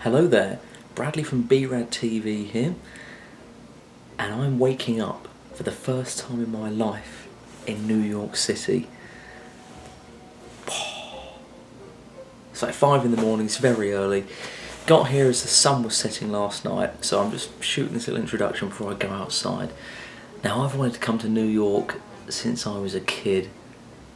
Hello there, Bradley from B-Rad TV here, and I'm waking up for the first time in my life in New York City. It's like 5 in the morning, it's very early. Got here as the sun was setting last night, so I'm just shooting this little introduction before I go outside. Now, I've wanted to come to New York since I was a kid.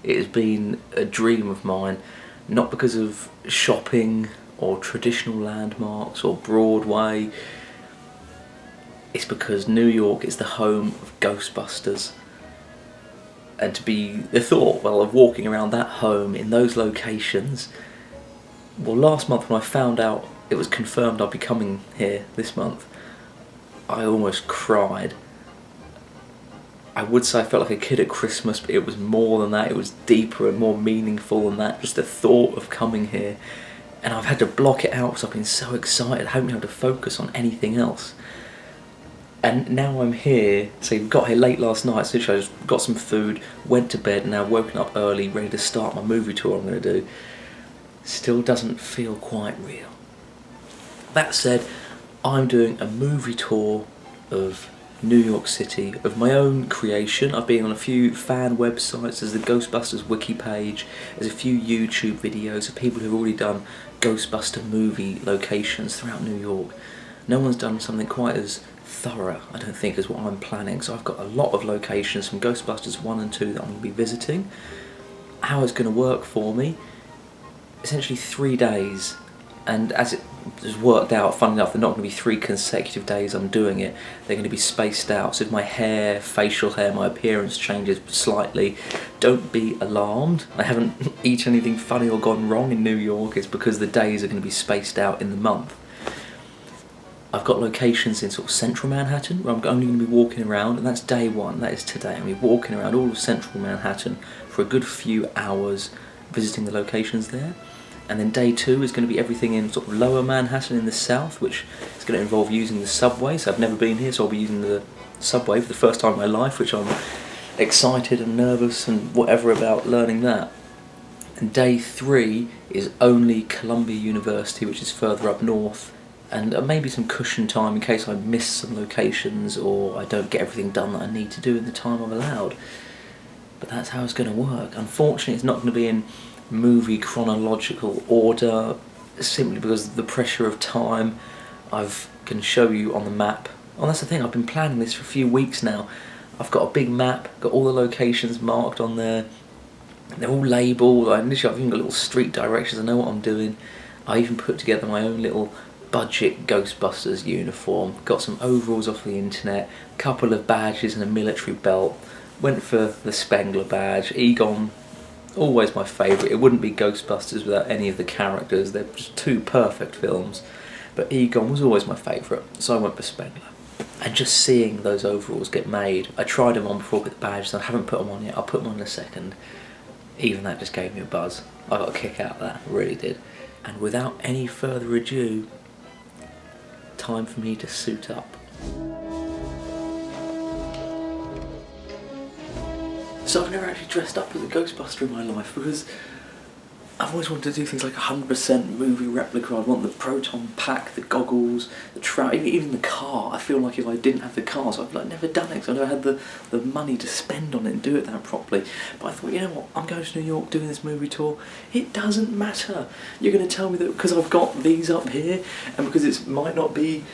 It has been a dream of mine, not because of shopping or traditional landmarks or Broadway. It's because New York is the home of Ghostbusters. And to be the thought, well, of walking around that home in those locations. Well, last month when I found out it was confirmed I'd be coming here this month, I almost cried. I would say I felt like a kid at Christmas, but it was more than that. It was deeper and more meaningful than that. Just the thought of coming here. And I've had to block it out because I've been so excited. I haven't been able to focus on anything else. And now I'm here. So we got here late last night. So I just got some food, went to bed, and now woken up early, ready to start my movie tour I'm going to do. Still doesn't feel quite real. That said, I'm doing a movie tour of New York City, of my own creation. I've been on a few fan websites. There's the Ghostbusters wiki page. There's a few YouTube videos of people who've already done Ghostbuster movie locations throughout New York. No one's done something quite as thorough, I don't think, as what I'm planning. So I've got a lot of locations from Ghostbusters 1 and 2 that I'm going to be visiting. How it's going to work for me, essentially 3 days. And as it has worked out, funny enough, they're not going to be 3 consecutive days I'm doing it. They're going to be spaced out. So if my hair, facial hair, my appearance changes slightly, don't be alarmed. I haven't eaten anything funny or gone wrong in New York. It's because the days are going to be spaced out in the month. I've got locations in sort of central Manhattan where I'm only going to be walking around, and that's day 1, that is today. I'm going to be walking around all of central Manhattan for a good few hours, visiting the locations there. And then day 2 is going to be everything in sort of lower Manhattan in the south, which is going to involve using the subway. So I've never been here, so I'll be using the subway for the first time in my life, which I'm excited and nervous and whatever about learning that. And day 3 is only Columbia University, which is further up north, and maybe some cushion time in case I miss some locations or I don't get everything done that I need to do in the time I'm allowed. But that's how it's going to work. Unfortunately, it's not going to be in movie chronological order, simply because of the pressure of time. I can show you on the map. Oh, that's the thing, I've been planning this for a few weeks now. I've got a big map, got all the locations marked on there. They're all labelled. I've even got little street directions. I know what I'm doing. I even put together my own little budget Ghostbusters uniform. Got some overalls off the internet, a couple of badges and a military belt. Went for the Spengler badge. Egon, always my favourite. It wouldn't be Ghostbusters without any of the characters. They're just 2 perfect films. But Egon was always my favourite, so I went for Spengler. And just seeing those overalls get made, I tried them on before I got the badge, so I haven't put them on yet. I'll put them on in a second. Even that just gave me a buzz. I got a kick out of that, I really did. And without any further ado, time for me to suit up. So I've never actually dressed up as a Ghostbuster in my life because I've always wanted to do things like 100% movie replica. I'd want the proton pack, the goggles, the trout, even the car. I feel like if I didn't have the car, so I've never done it because I never had the money to spend on it and do it that properly. But I thought, you know what, I'm going to New York doing this movie tour. It doesn't matter. You're going to tell me that because I've got these up here and because it might not be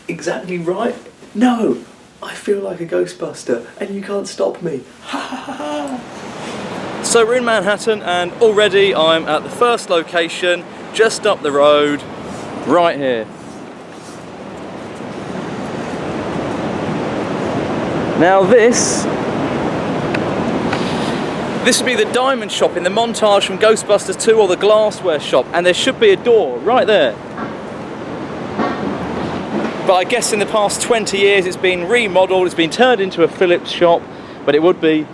exactly right? No! I feel like a Ghostbuster and you can't stop me. Ha ha ha ha! So we're in Manhattan and already I'm at the first location just up the road, right here. Now this would be the diamond shop in the montage from Ghostbusters 2 or the glassware shop, and there should be a door right there. But I guess in the past 20 years it's been remodelled, it's been turned into a Phillips shop, but it would be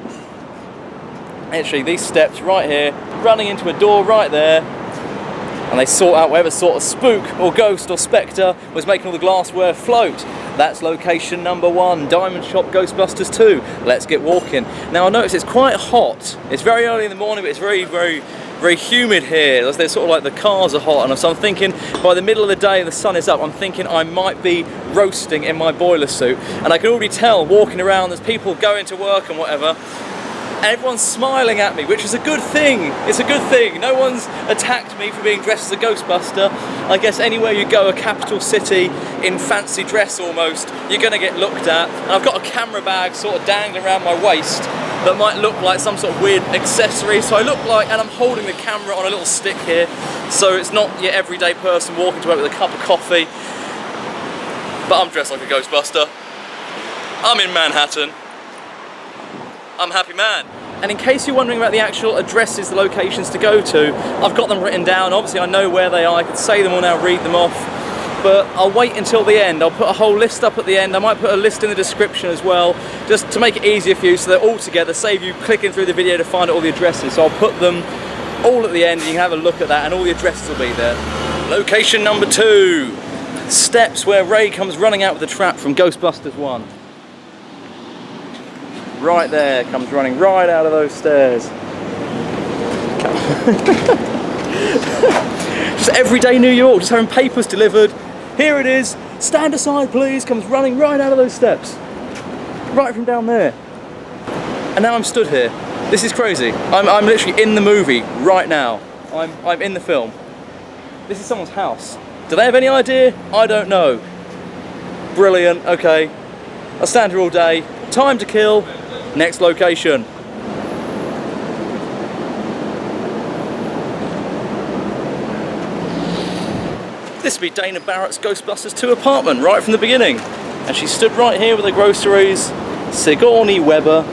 actually these steps right here, running into a door right there, and they sort out whatever sort of spook or ghost or spectre was making all the glassware float. That's location number 1, Diamond Shop Ghostbusters 2. Let's get walking. Now I notice it's quite hot. It's very early in the morning, but it's very, very very humid here. There's sort of like the cars are hot, and so I'm thinking by the middle of the day, the sun is up, I'm thinking I might be roasting in my boiler suit. And I can already tell walking around, there's people going to work and whatever, and everyone's smiling at me, which is a good thing. It's a good thing. No one's attacked me for being dressed as a Ghostbuster. I guess anywhere you go, a capital city, in fancy dress almost, you're gonna get looked at. And I've got a camera bag sort of dangling around my waist that might look like some sort of weird accessory. So I look like, and I'm holding the camera on a little stick here, so it's not your everyday person walking to work with a cup of coffee. But I'm dressed like a Ghostbuster. I'm in Manhattan. I'm a happy man. And in case you're wondering about the actual addresses, the locations to go to, I've got them written down. Obviously I know where they are, I can say them all now, read them off, but I'll wait until the end. I'll put a whole list up at the end. I might put a list in the description as well, just to make it easier for you so they're all together, save you clicking through the video to find all the addresses. So I'll put them all at the end and you can have a look at that and all the addresses will be there. Location number 2, steps where Ray comes running out with the trap from Ghostbusters 1. Right there, comes running right out of those stairs. Just everyday New York, just having papers delivered. Here it is, stand aside please, comes running right out of those steps. Right from down there. And now I'm stood here. This is crazy. I'm literally in the movie right now. I'm in the film. This is someone's house. Do they have any idea? I don't know. Brilliant, okay. I'll stand here all day. Time to kill. Next location. This would be Dana Barrett's Ghostbusters 2 apartment right from the beginning. And she stood right here with her groceries, Sigourney Weber,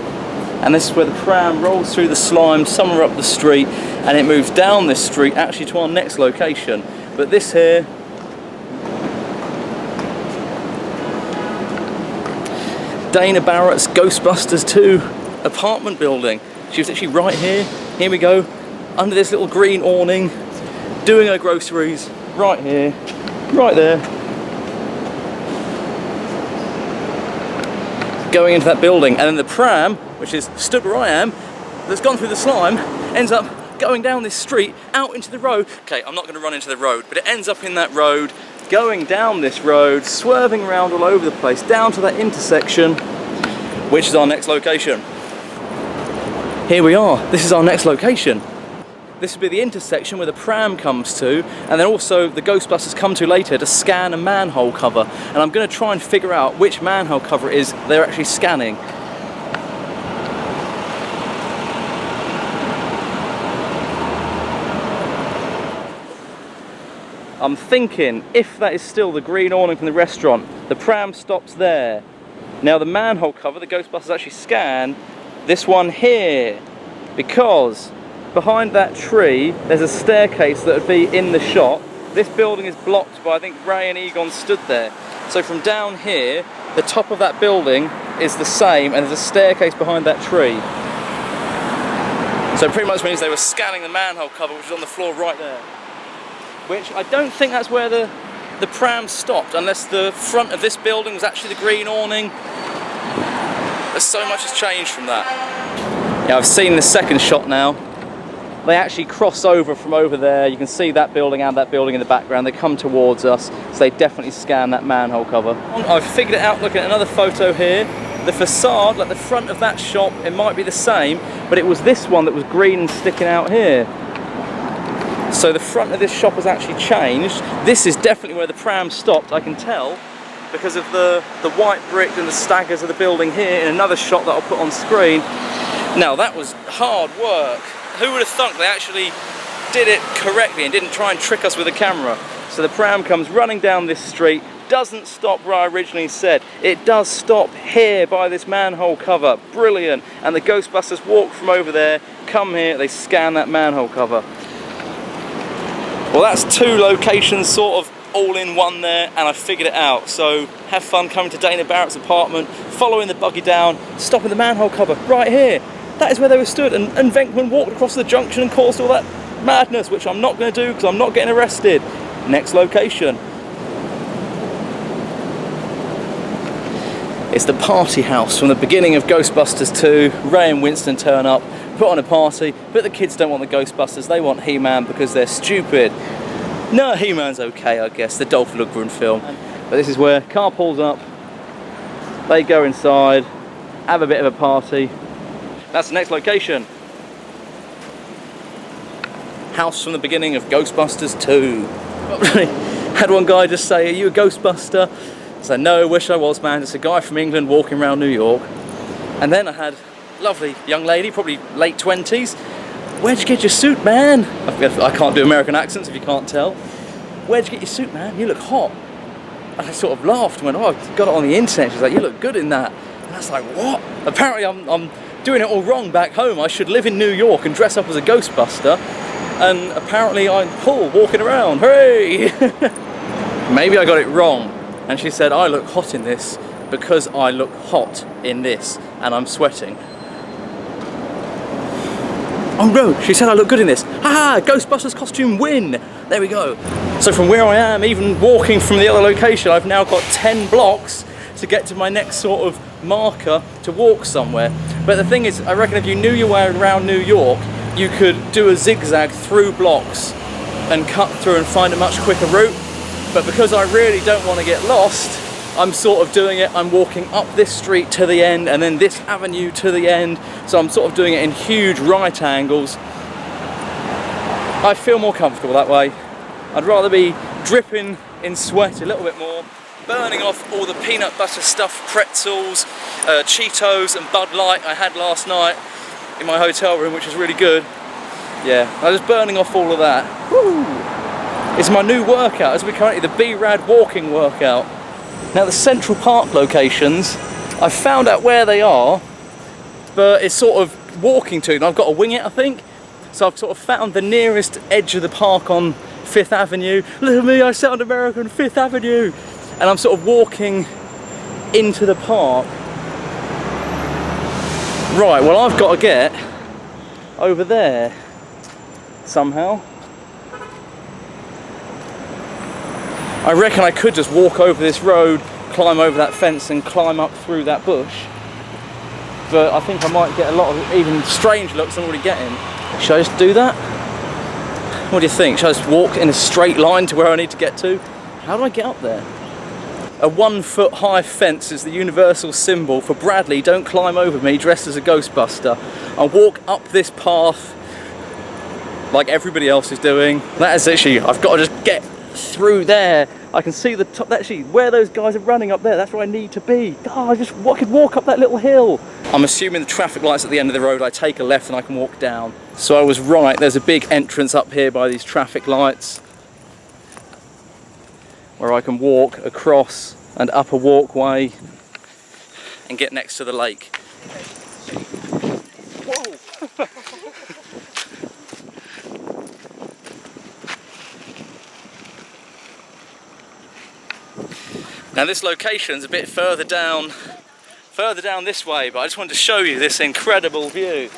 and this is where the pram rolls through the slime somewhere up the street, and it moves down this street actually to our next location. But this here, Dana Barrett's Ghostbusters 2 apartment building. She was actually right here. Here we go, under this little green awning, doing her groceries, right here, right there. Going into that building, and then the pram, which is stood where I am, that's gone through the slime, ends up going down this street, out into the road. Okay, I'm not going to run into the road, but it ends up in that road, going down this road, swerving around all over the place, down to that intersection, which is our next location. Here we are, this is our next location. This would be the intersection where the pram comes to, and then also the Ghostbusters come to later to scan a manhole cover. And I'm going to try and figure out which manhole cover it is they're actually scanning. I'm thinking, if that is still the green awning from the restaurant, the pram stops there. Now the manhole cover, the Ghostbusters actually scan this one here, because behind that tree there's a staircase that would be in the shot. This building is blocked by, I think Ray and Egon stood there. So from down here, the top of that building is the same, and there's a staircase behind that tree. So it pretty much means they were scanning the manhole cover, which is on the floor right there. Which I don't think that's where the pram stopped, unless the front of this building was actually the green awning. There's so much has changed from that. Yeah, I've seen the second shot now. They actually cross over from over there. You can see that building and that building in the background. They come towards us, so they definitely scan that manhole cover. I've figured it out looking at another photo here. The facade, like the front of that shop, it might be the same, but it was this one that was green and sticking out here. So the front of this shop has actually changed. This is definitely where the pram stopped, I can tell, because of the white brick and the staggers of the building here in another shot that I'll put on screen. Now that was hard work. Who would have thunk they actually did it correctly and didn't try and trick us with a camera? So the pram comes running down this street, doesn't stop where I originally said. It does stop here by this manhole cover. Brilliant. And the Ghostbusters walk from over there, come here, they scan that manhole cover. Well, that's 2 locations sort of all in one there, and I figured it out. So have fun coming to Dana Barrett's apartment, following the buggy down, stopping the manhole cover right here. That is where they were stood, and Venkman walked across the junction and caused all that madness, which I'm not going to do because I'm not getting arrested. Next location. It's the party house from the beginning of Ghostbusters 2. Ray and Winston turn up. put on a party, but the kids don't want the Ghostbusters, they want He-Man because they're stupid. No, He-Man's okay, I guess, the Dolph Lundgren film. But this is where car pulls up, they go inside, have a bit of a party. That's the next location. House from the beginning of Ghostbusters 2. Had one guy just say, "Are you a Ghostbuster?" I said, "No, wish I was, man. It's a guy from England walking around New York." And then I had a lovely young lady, probably late 20s. "Where'd you get your suit, man?" I can't do American accents if you can't tell. "Where'd you get your suit, man? You look hot." And I sort of laughed and went, "Oh, I got it on the internet." She's like, "You look good in that." And I was like, "What?" Apparently I'm doing it all wrong back home. I should live in New York and dress up as a Ghostbuster. And apparently I'm Paul walking around. Hooray! Maybe I got it wrong. And she said, "I look hot in this because I look hot in this and I'm sweating." Oh no, she said I look good in this. Haha, Ghostbusters costume win. There we go. So from where I am, even walking from the other location, I've now got 10 blocks to get to my next sort of marker to walk somewhere. But the thing is, I reckon if you knew your way around New York, you could do a zigzag through blocks and cut through and find a much quicker route. But because I really don't want to get lost, I'm sort of doing it, I'm walking up this street to the end and then this avenue to the end. So I'm sort of doing it in huge right angles. I feel more comfortable that way. I'd rather be dripping in sweat a little bit more, burning off all the peanut butter stuffed pretzels, Cheetos and Bud Light I had last night in my hotel room, which is really good. Yeah, I was burning off all of that. Woo! It's my new workout, as we currently the B-Rad walking workout. Now the Central Park locations, I've found out where they are, but it's sort of walking to them. I've got to wing it, I think. So I've sort of found the nearest edge of the park on 5th Avenue. Look at me, I sound American, 5th Avenue. And I'm sort of walking into the park. Right, well I've got to get over there somehow. I reckon I could just walk over this road, climb over that fence and climb up through that bush. But I think I might get a lot of even strange looks I'm already getting. Should I just do that? What do you think? Should I just walk in a straight line to where I need to get to? How do I get up there? A 1 foot high fence is the universal symbol for Bradley, don't climb over me dressed as a Ghostbuster. I'll walk up this path like everybody else is doing. That is actually, I've got to just get through there. I can see the top, actually where those guys are running up there, that's where I need to be. Oh, I could walk up that little hill. I'm assuming the traffic light's at the end of the road, I take a left and I can walk down. So I was right, there's a big entrance up here by these traffic lights where I can walk across and up a walkway and get next to the lake. Whoa! Now this location's a bit further down this way, but I just wanted to show you this incredible view.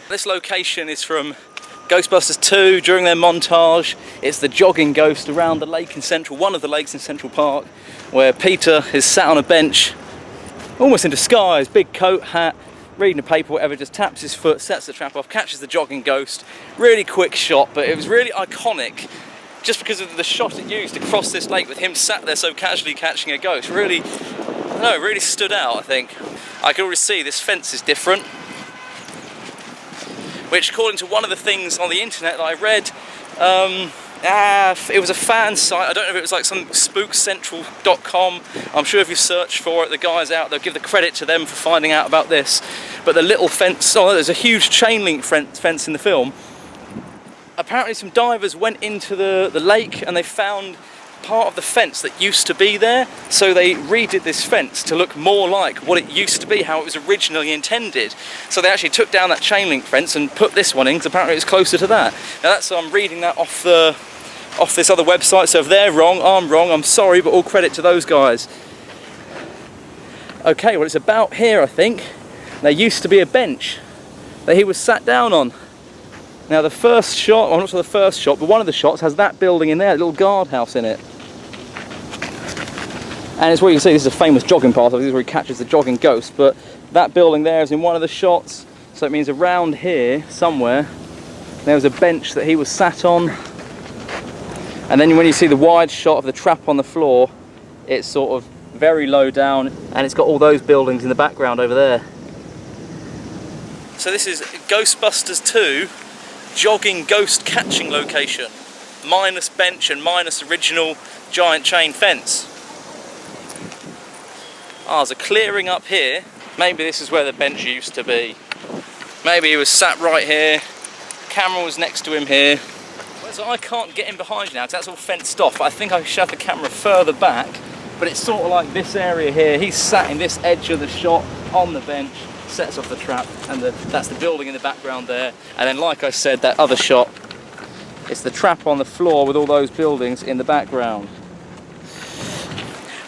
This location is from Ghostbusters 2 during their montage. It's the jogging ghost around the lake in one of the lakes in Central Park, where Peter is sat on a bench, almost in disguise, big coat, hat, reading a paper, whatever, just taps his foot, sets the trap off, catches the jogging ghost. Really quick shot, but it was really iconic just because of the shot it used to cross this lake with him sat there so casually catching a ghost. Really, I don't know, really stood out, I think. I can already see this fence is different, which according to one of the things on the internet that I read, it was a fan site. I don't know if it was like some spookcentral.com. I'm sure if you search for it, the guys out there, give the credit to them for finding out about this. But the little fence, there's a huge chain link fence in the film. Apparently some divers went into the lake and they found part of the fence that used to be there, so they redid this fence to look more like what it used to be, how it was originally intended. So they actually took down that chain link fence and put this one in, because apparently it's closer to that. Now I'm reading that off this other website, so if they're wrong, I'm sorry, but all credit to those guys. Okay, well it's about here, I think. There used to be a bench that he was sat down on. Now the first shot, well, I'm not sure the first shot, but one of the shots has that building in there, a little guardhouse in it. And it's where you can see this is a famous jogging path, this is where he catches the jogging ghost, but that building there is in one of the shots. So So it means around here, somewhere, there was a bench that he was sat on. And then when you see the wide shot of the trap on the floor, it's sort of very low down, and it's got all those buildings in the background over there. So this is Ghostbusters 2 jogging ghost catching location. Minus bench and minus original giant chain fence. Ah, there's a clearing up here. Maybe this is where the bench used to be. Maybe he was sat right here. Camera was next to him here. So I can't get in behind you now because that's all fenced off. I think I should have the camera further back, but it's sort of like this area here. He's sat in this edge of the shot on the bench, sets off the trap, and that's the building in the background there. And then, like I said, that other shot, it's the trap on the floor with all those buildings in the background.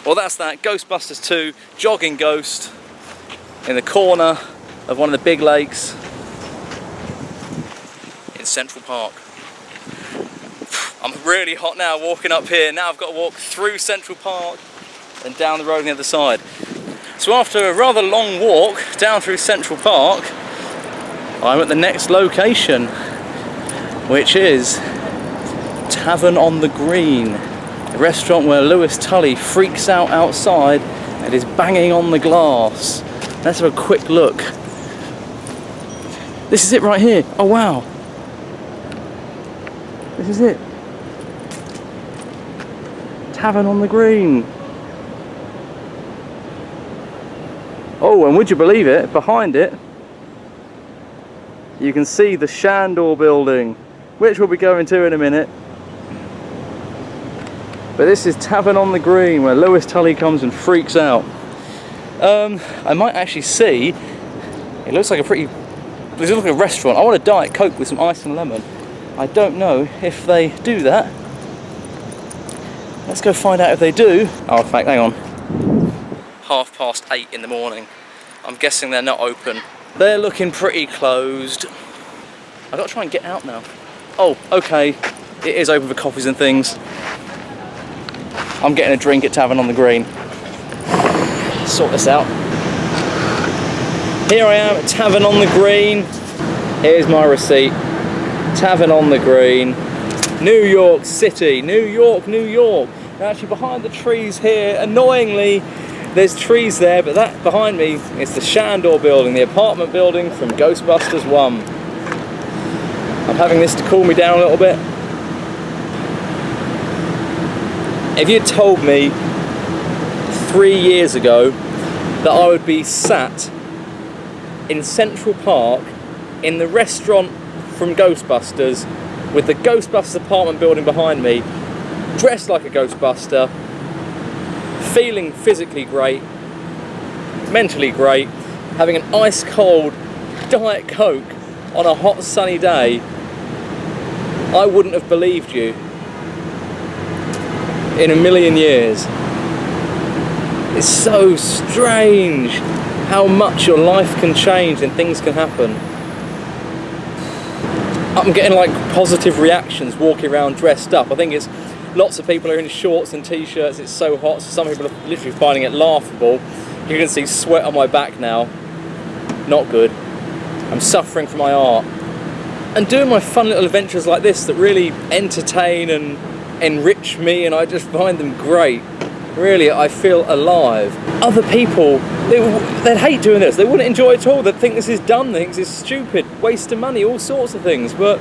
Well, that's that. Ghostbusters 2, jogging ghost in the corner of one of the big lakes in Central Park. I'm really hot now walking up here. Now I've got to walk through Central Park and down the road on the other side. So after a rather long walk down through Central Park, I'm at the next location, which is Tavern on the Green, a restaurant where Lewis Tully freaks out outside and is banging on the glass. Let's have a quick look. This is it right here. Oh wow. This is it. Tavern on the Green. Oh, and would you believe it, behind it, you can see the Shandor building, which we'll be going to in a minute. But this is Tavern on the Green, where Lewis Tully comes and freaks out. I might actually see, it looks like this looks like a restaurant. I want a Diet Coke with some ice and lemon. I don't know if they do that. Let's go find out if they do. Oh, in fact, hang on. 8:30 in the morning. I'm guessing they're not open. They're looking pretty closed. I've got to try and get out now. Oh, okay. It is open for coffees and things. I'm getting a drink at Tavern on the Green. Sort this out. Here I am at Tavern on the Green. Here's my receipt. Tavern on the Green. New York City. New York, New York. Now actually behind the trees here, annoyingly, there's trees there, but that behind me is the Shandor building, the apartment building from Ghostbusters 1. I'm having this to cool me down a little bit. If you'd told me 3 years ago that I would be sat in Central Park in the restaurant from Ghostbusters with the Ghostbusters apartment building behind me, dressed like a Ghostbuster, feeling physically great, mentally great, having an ice cold Diet Coke on a hot sunny day, I wouldn't have believed you in a million years. It's so strange how much your life can change and things can happen. I'm getting like positive reactions walking around dressed up. I think it's lots of people are in shorts and t-shirts. It's so hot, so some people are literally finding it laughable. You can see sweat on my back now. Not good. I'm suffering from my art. And doing my fun little adventures like this that really entertain and enrich me, and I just find them great. Really, I feel alive. Other people, they'd hate doing this. They wouldn't enjoy it at all. They'd think this is dumb, they think this is stupid, waste of money, all sorts of things. But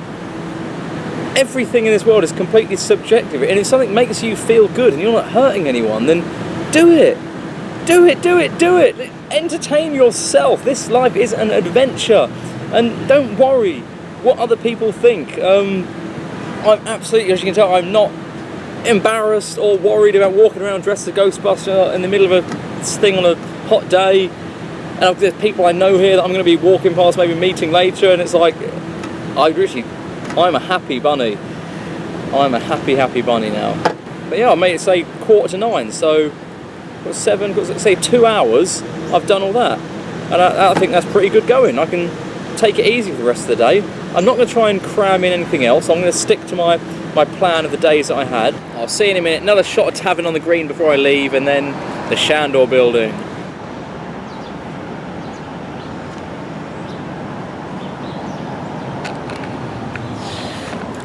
everything in this world is completely subjective. And if something makes you feel good and you're not hurting anyone, then do it. Do it, do it, do it. Entertain yourself. This life is an adventure. And don't worry what other people think. I'm absolutely, as you can tell, I'm not embarrassed or worried about walking around dressed as a Ghostbuster in the middle of a thing on a hot day. And there's people I know here that I'm going to be walking past, maybe meeting later, and it's like, I'm a happy bunny. I'm a happy bunny now. But yeah, I made it say 8:45, so got 7, got say 2 hours, I've done all that. And I think that's pretty good going. I can take it easy for the rest of the day. I'm not going to try and cram in anything else. I'm going to stick to my plan of the days that I had. I'll see you in a minute. Another shot of Tavern on the Green before I leave, and then the Shandor building.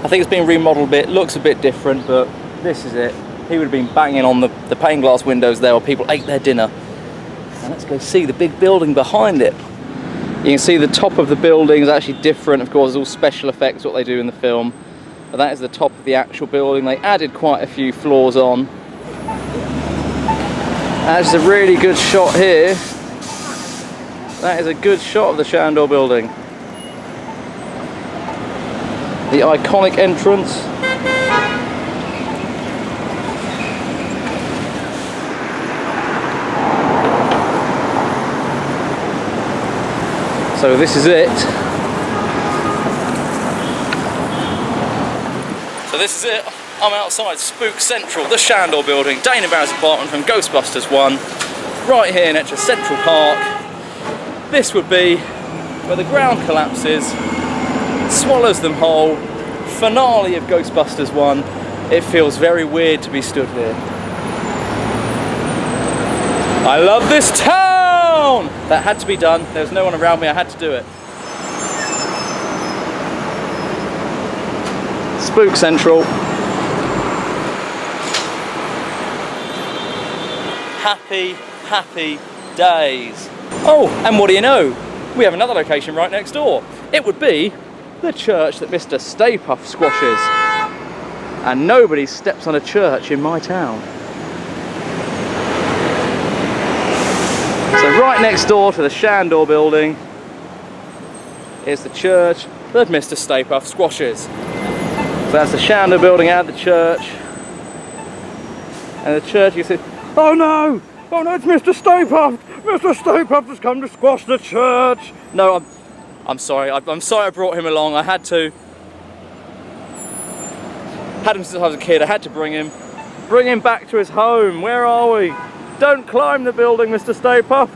I think it's been remodeled a bit, looks a bit different, but this is it. He would have been banging on the pane glass windows there while people ate their dinner. And let's go see the big building behind it. You can see the top of the building is actually different. Of course, it's all special effects, what they do in the film. But that is the top of the actual building. They added quite a few floors on. That's a really good shot here. That is a good shot of the Chandor building. The iconic entrance. So this is it. I'm outside Spook Central, the Chandor building, Dana Barrett's apartment from Ghostbusters 1, right here next to Central Park. This would be where the ground collapses, swallows them whole, finale of Ghostbusters 1. It feels very weird to be stood here. I love this town! That had to be done. There was no one around me, I had to do it. Spook Central. Happy, happy days. Oh, and what do you know? We have another location right next door. It would be the church that Mr. Stay Puft squashes. And nobody steps on a church in my town. So right next door to the Chandor building is the church that Mr. Stay Puft squashes. So that's the Chandor building and the church. And the church, you see, oh no, it's Mr. Stay Puft. Mr. Stay Puft has come to squash the church. No, I'm sorry. I'm sorry I brought him along. I had to. Had him since I was a kid. I had to bring him back to his home. Where are we? Don't climb the building, Mr. Stay Puft.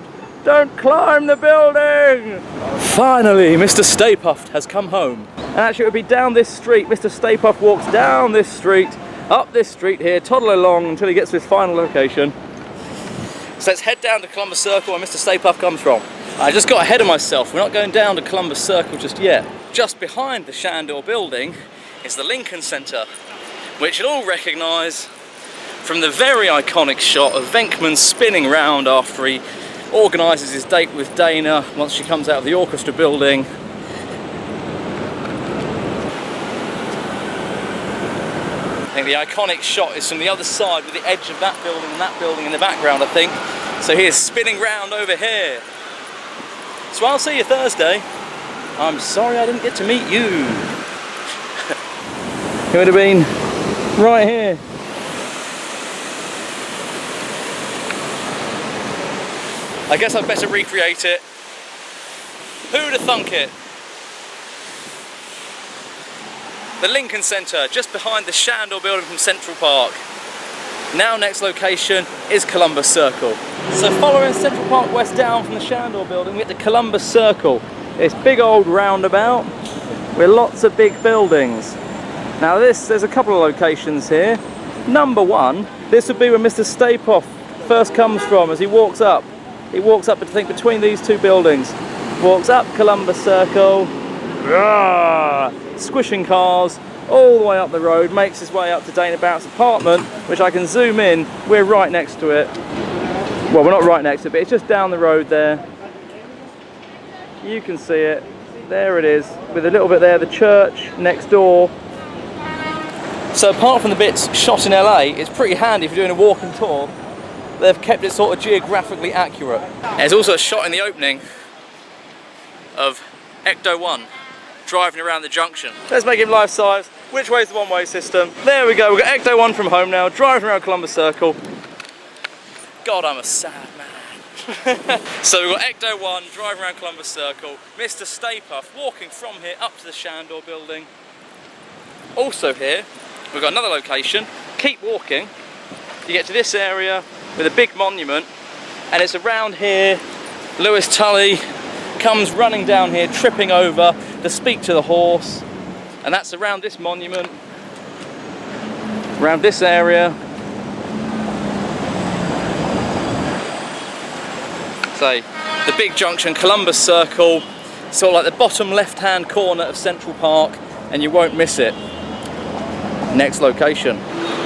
Don't climb the building. Finally, Mr. Stay Puft has come home. And actually, it would be down this street. Mr. Stay Puft walks down this street, up this street here, toddle along until he gets to his final location. So let's head down to Columbus Circle where Mr. Stay Puft comes from. I just got ahead of myself. We're not going down to Columbus Circle just yet. Just behind the Chandor building is the Lincoln Center, which you'll all recognise from the very iconic shot of Venkman spinning round after he organises his date with Dana once she comes out of the orchestra building. I think the iconic shot is from the other side with the edge of that building in the background, I think. So he is spinning round over here. So I'll see you Thursday. I'm sorry I didn't get to meet you. It would have been right here. I guess I'd better recreate it. Who'd have thunk it? The Lincoln Center, just behind the Chandor building from Central Park. Now next location is Columbus Circle. So following Central Park West down from the Chandor building, we get to Columbus Circle. This big old roundabout with lots of big buildings. Now there's a couple of locations here. Number one, this would be where Mr. Stay Puft first comes from as he walks up. He walks up, I think, between these two buildings. Walks up Columbus Circle, squishing cars all the way up the road, makes his way up to Dana Barrett's apartment, which I can zoom in. We're right next to it. Well, we're not right next to it, but it's just down the road there. You can see it. There it is, with a little bit there, the church next door. So apart from the bits shot in LA, it's pretty handy if you're doing a walking tour. They've kept it sort of geographically accurate. There's also a shot in the opening of Ecto 1 driving around the junction. Let's make him life size. Which way's the one-way system? There we go, we've got Ecto 1 from home now, driving around Columbus Circle. God, I'm a sad man. So we've got Ecto 1 driving around Columbus Circle, Mr. Stay Puft walking from here up to the Chandor building. Also here, we've got another location. Keep walking, you get to this area with a big monument, and it's around here Lewis Tully comes running down here, tripping over to speak to the horse, and that's around this monument, around this area. So the big junction, Columbus Circle, sort of like the bottom left-hand corner of Central Park, and you won't miss it. next location.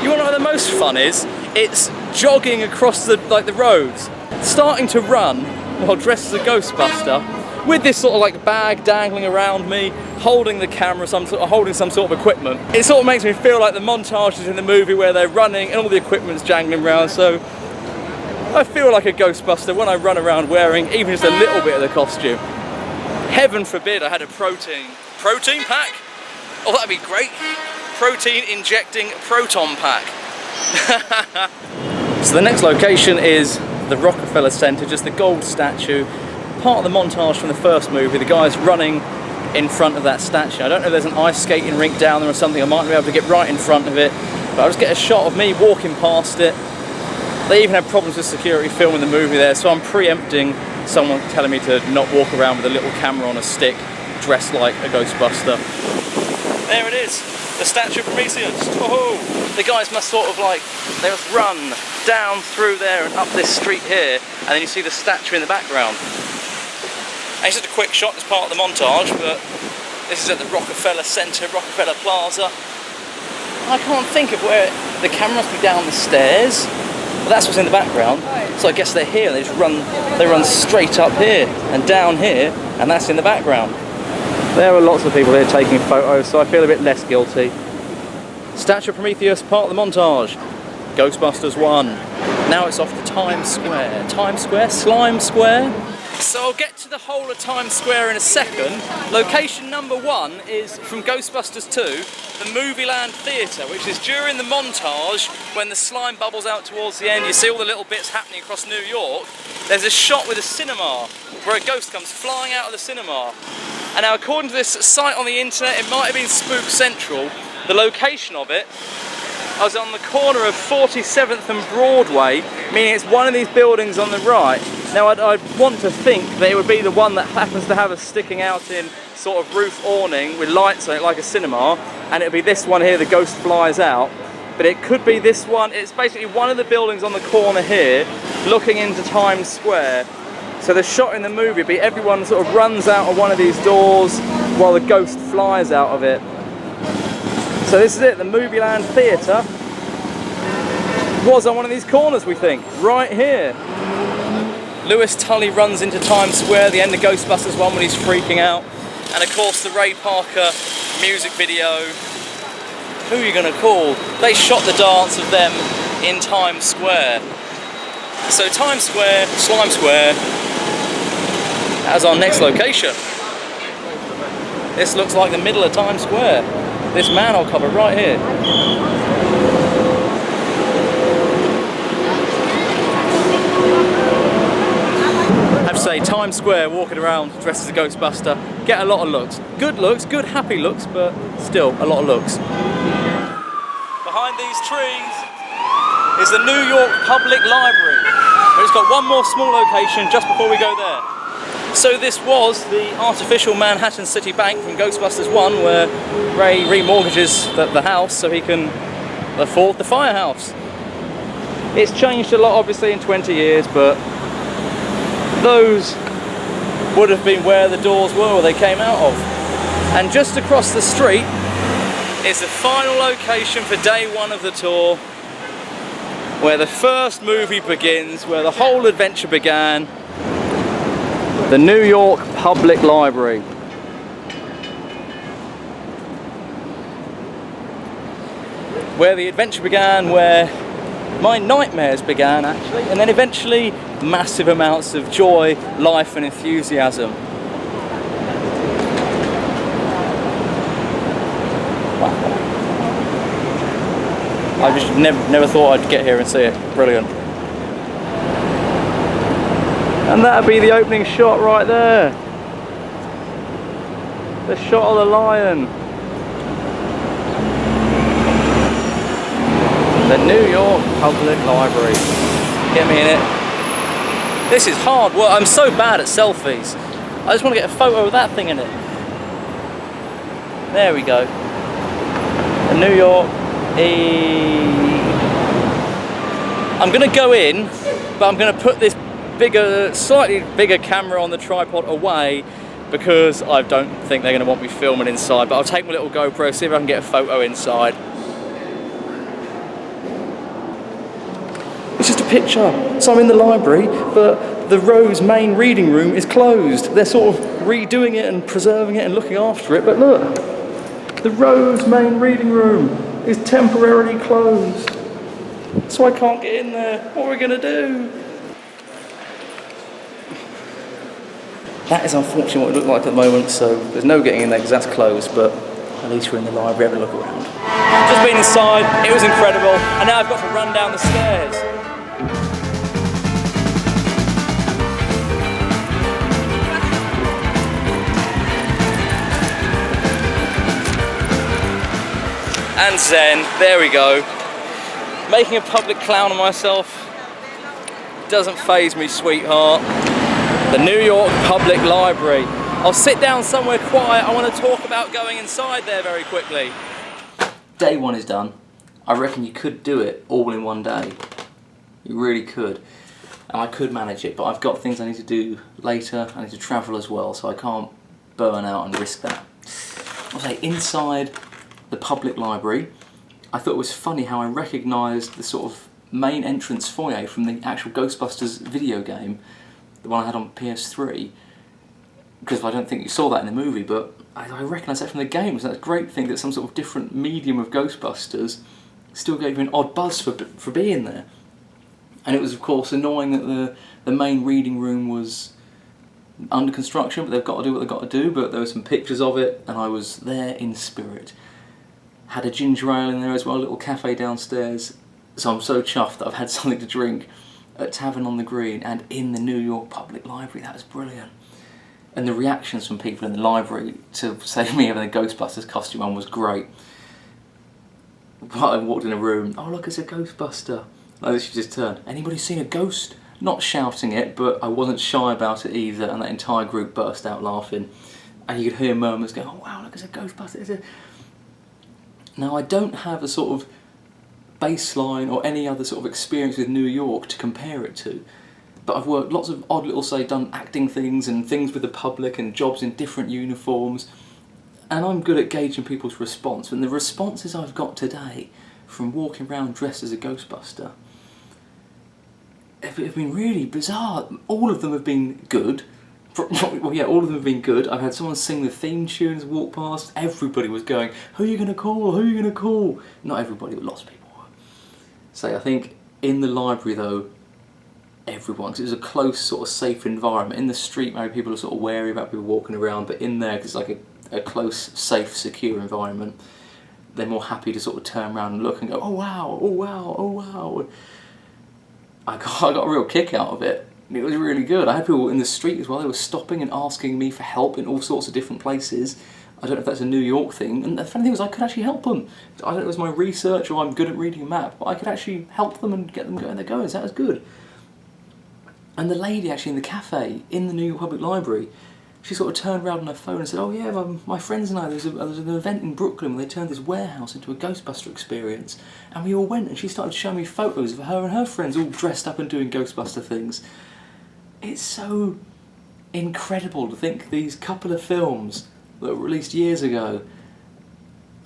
You wanna know what the most fun is? It's jogging across the roads, starting to run while dressed as a Ghostbuster, with this sort of like bag dangling around me, holding the camera, holding some sort of equipment. It sort of makes me feel like the montages in the movie where they're running and all the equipment's jangling around, so I feel like a Ghostbuster when I run around wearing even just a little bit of the costume. Heaven forbid I had a protein pack. Oh, that'd be great. Protein injecting proton pack. So the next location is the Rockefeller Center, just the gold statue. Part of the montage from the first movie, the guy's running in front of that statue. I don't know if there's an ice skating rink down there or something, I might be able to get right in front of it, but I'll just get a shot of me walking past it. They even had problems with security filming the movie there, so I'm preempting someone telling me to not walk around with a little camera on a stick, dressed like a Ghostbuster. There it is, the statue of Prometheus. Oh, the guys must sort of like, they must run down through there and up this street here, and then you see the statue in the background. And it's just a quick shot as part of the montage, but this is at the Rockefeller Center, Rockefeller Plaza. I can't think of where, the camera must be down the stairs, but that's what's in the background. So I guess they're here, and they run straight up here and down here, and that's in the background. There are lots of people here taking photos, so I feel a bit less guilty. Statue of Prometheus, part of the montage. Ghostbusters 1. Now it's off to Times Square. Times Square? Slime Square? So I'll get to the whole of Times Square in a second. Location number 1 is from Ghostbusters 2, the Movieland Theatre, which is during the montage when the slime bubbles out towards the end. You see all the little bits happening across New York. There's a shot with a cinema where a ghost comes flying out of the cinema. And now, according to this site on the internet, it might have been Spook Central. The location of it, I was on the corner of 47th and Broadway, meaning it's one of these buildings on the right. Now I'd want to think that it would be the one that happens to have a sticking out in sort of roof awning with lights on it like a cinema, and it'll be this one here, the ghost flies out. But it could be this one. It's basically one of the buildings on the corner here, looking into Times Square. So the shot in the movie would be everyone sort of runs out of one of these doors while the ghost flies out of it. So this is it, the Movieland Theatre was on one of these corners, we think, right here. Lewis Tully runs into Times Square, the end of Ghostbusters 1 when he's freaking out. And of course the Ray Parker music video. Who are you going to call? They shot the dance of them in Times Square. So Times Square, Slime Square, as our next location. This looks like the middle of Times Square. This manhole cover right here. I have to say, Times Square, walking around dressed as a Ghostbuster, get a lot of looks, good happy looks, but still a lot of looks. Behind these trees is the New York Public Library. It's got one more small location just before we go there. So this was the artificial Manhattan City Bank from Ghostbusters 1, where Ray remortgages the house so he can afford the Firehouse. It's changed a lot obviously in 20 years, but those would have been where the doors were, where they came out of. And just across the street is the final location for day 1 of the tour, where the first movie begins, where the whole adventure began. The New York Public Library. Where the adventure began, where my nightmares began actually, and then eventually massive amounts of joy, life and enthusiasm. Wow. I just never thought I'd get here and see it. Brilliant. And that'd be the opening shot right there. The shot of the lion. The New York Public Library. Get me in it. This is hard work. I'm so bad at selfies. I just want to get a photo of that thing in it. There we go. The New York. I'm going to go in, but I'm going to put this slightly bigger camera on the tripod away because I don't think they're going to want me filming inside, but I'll take my little GoPro, see if I can get a photo inside. It's just a picture. So I'm in the library, but the Rose main reading room is closed. They're sort of redoing it and preserving it and looking after it, but look, the Rose main reading room is temporarily closed. So I can't get in there. What are we going to do? That is unfortunately what it looks like at the moment, so there's no getting in there because that's closed, but at least we're in the library, having a look around. Just been inside, it was incredible, and now I've got to run down the stairs. And zen, there we go. Making a public clown of myself doesn't faze me, sweetheart. The New York Public Library. I'll sit down somewhere quiet. I want to talk about going inside there very quickly. Day one is done. I reckon you could do it all in one day. You really could. And I could manage it, but I've got things I need to do later. I need to travel as well, so I can't burn out and risk that. I'll say inside the public library, I thought it was funny how I recognised the sort of main entrance foyer from the actual Ghostbusters video game, the one I had on PS3, because I don't think you saw that in the movie, but I recognised that from the game, so that's a great thing that some sort of different medium of Ghostbusters still gave me an odd buzz for being there. And it was of course annoying that the main reading room was under construction, but they've got to do what they've got to do, but there were some pictures of it and I was there in spirit. Had a ginger ale in there as well, a little cafe downstairs, so I'm so chuffed that I've had something to drink at Tavern on the Green and in the New York Public Library. That was brilliant. And the reactions from people in the library to say me having a Ghostbusters costume on was great. But I walked in a room, oh look, it's a Ghostbuster. I literally just turned, anybody seen a ghost? Not shouting it, but I wasn't shy about it either, and that entire group burst out laughing. And you could hear murmurs going, oh wow, look, it's a Ghostbuster. Now I don't have a sort of baseline or any other sort of experience with New York to compare it to, but I've worked lots of odd little, say, done acting things and things with the public and jobs in different uniforms, and I'm good at gauging people's response, and the responses I've got today from walking around dressed as a Ghostbuster have been really bizarre. All of them have been good. Well, yeah, all of them have been good. I've had someone sing the theme tunes, walk past. Everybody was going, who are you going to call? Who are you going to call? Not everybody, but lots of people were. So I think in the library though, everyone, because it was a close sort of safe environment. In the street maybe people are sort of wary about people walking around, but in there, because it's like a close, safe, secure environment, they're more happy to sort of turn around and look and go, oh wow, oh wow, oh wow. I got a real kick out of it. It was really good. I had people in the street as well, they were stopping and asking me for help in all sorts of different places. I don't know if that's a New York thing, and the funny thing was I could actually help them. I don't know if it was my research or I'm good at reading a map, but I could actually help them and get them going. They're going, so that was good. And the lady actually in the cafe, in the New York Public Library, she sort of turned around on her phone and said, oh yeah, my friends and I, there was an event in Brooklyn where they turned this warehouse into a Ghostbuster experience, and we all went, and she started showing me photos of her and her friends all dressed up and doing Ghostbuster things. It's so incredible to think these couple of films that were released years ago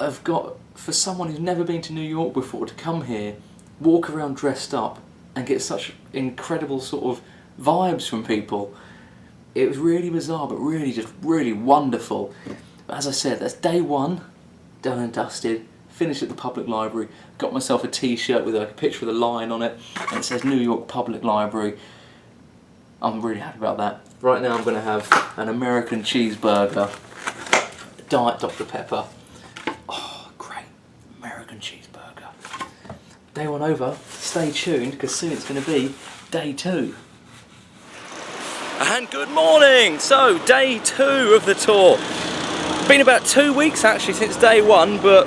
have got, for someone who's never been to New York before, to come here, walk around dressed up and get such incredible sort of vibes from people. It was really bizarre, but really just really wonderful. But as I said, that's day one, done and dusted, finished at the public library, got myself a t-shirt with like a picture of the lion on it, and it says New York Public Library. I'm really happy about that. Right now I'm going to have an American cheeseburger, Diet Dr. Pepper. Oh, great, American cheeseburger. Day one over, stay tuned because soon it's going to be day two. And good morning! So, day two of the tour. Been about 2 weeks actually since day one, but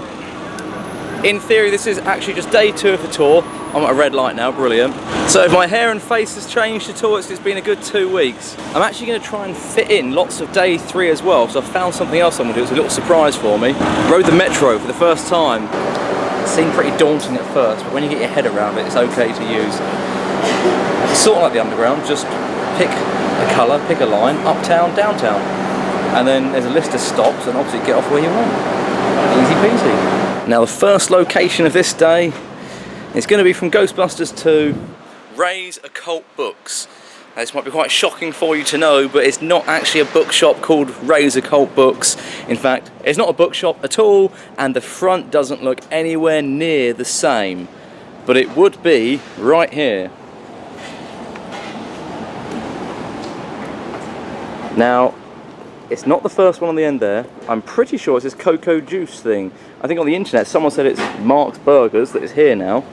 in theory this is actually just day two of the tour. I'm at a red light now, brilliant. So if my hair and face has changed at all, it's been a good 2 weeks. I'm actually going to try and fit in lots of day three as well, because I've found something else I'm going to do. It's a little surprise for me. Rode the metro for the first time. It seemed pretty daunting at first, but when you get your head around it, it's okay to use. It's sort of like the underground, just pick a colour, pick a line, uptown, downtown. And then there's a list of stops, and obviously get off where you want. Easy peasy. Now the first location of this day, it's going to be from Ghostbusters 2, Ray's Occult Books. Now, this might be quite shocking for you to know, but it's not actually a bookshop called Ray's Occult Books. In fact, it's not a bookshop at all, and the front doesn't look anywhere near the same. But it would be right here. Now, it's not the first one on the end there. I'm pretty sure it's this cocoa juice thing. I think on the internet someone said it's Mark's Burgers that is here now.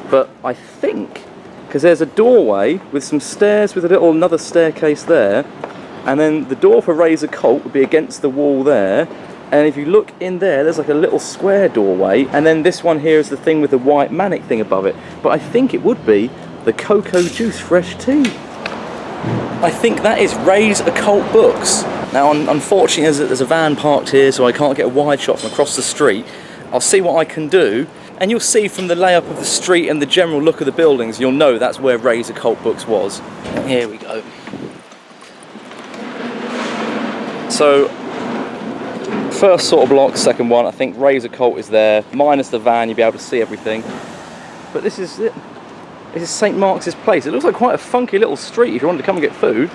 But I think, because there's a doorway with some stairs with another staircase there, and then the door for Ray's Occult would be against the wall there, and if you look in there, there's like a little square doorway, and then this one here is the thing with the white manic thing above it. But I think it would be the cocoa juice fresh tea. I think that is Ray's Occult Books. Now, unfortunately, there's a van parked here, so I can't get a wide shot from across the street. I'll see what I can do, and you'll see from the layout of the street and the general look of the buildings, you'll know that's where Ray's Occult Books was. And here we go. So, first sort of block, second one, I think Ray's Occult is there, minus the van, you'll be able to see everything. But this is it. This is St. Mark's Place. It looks like quite a funky little street if you wanted to come and get food.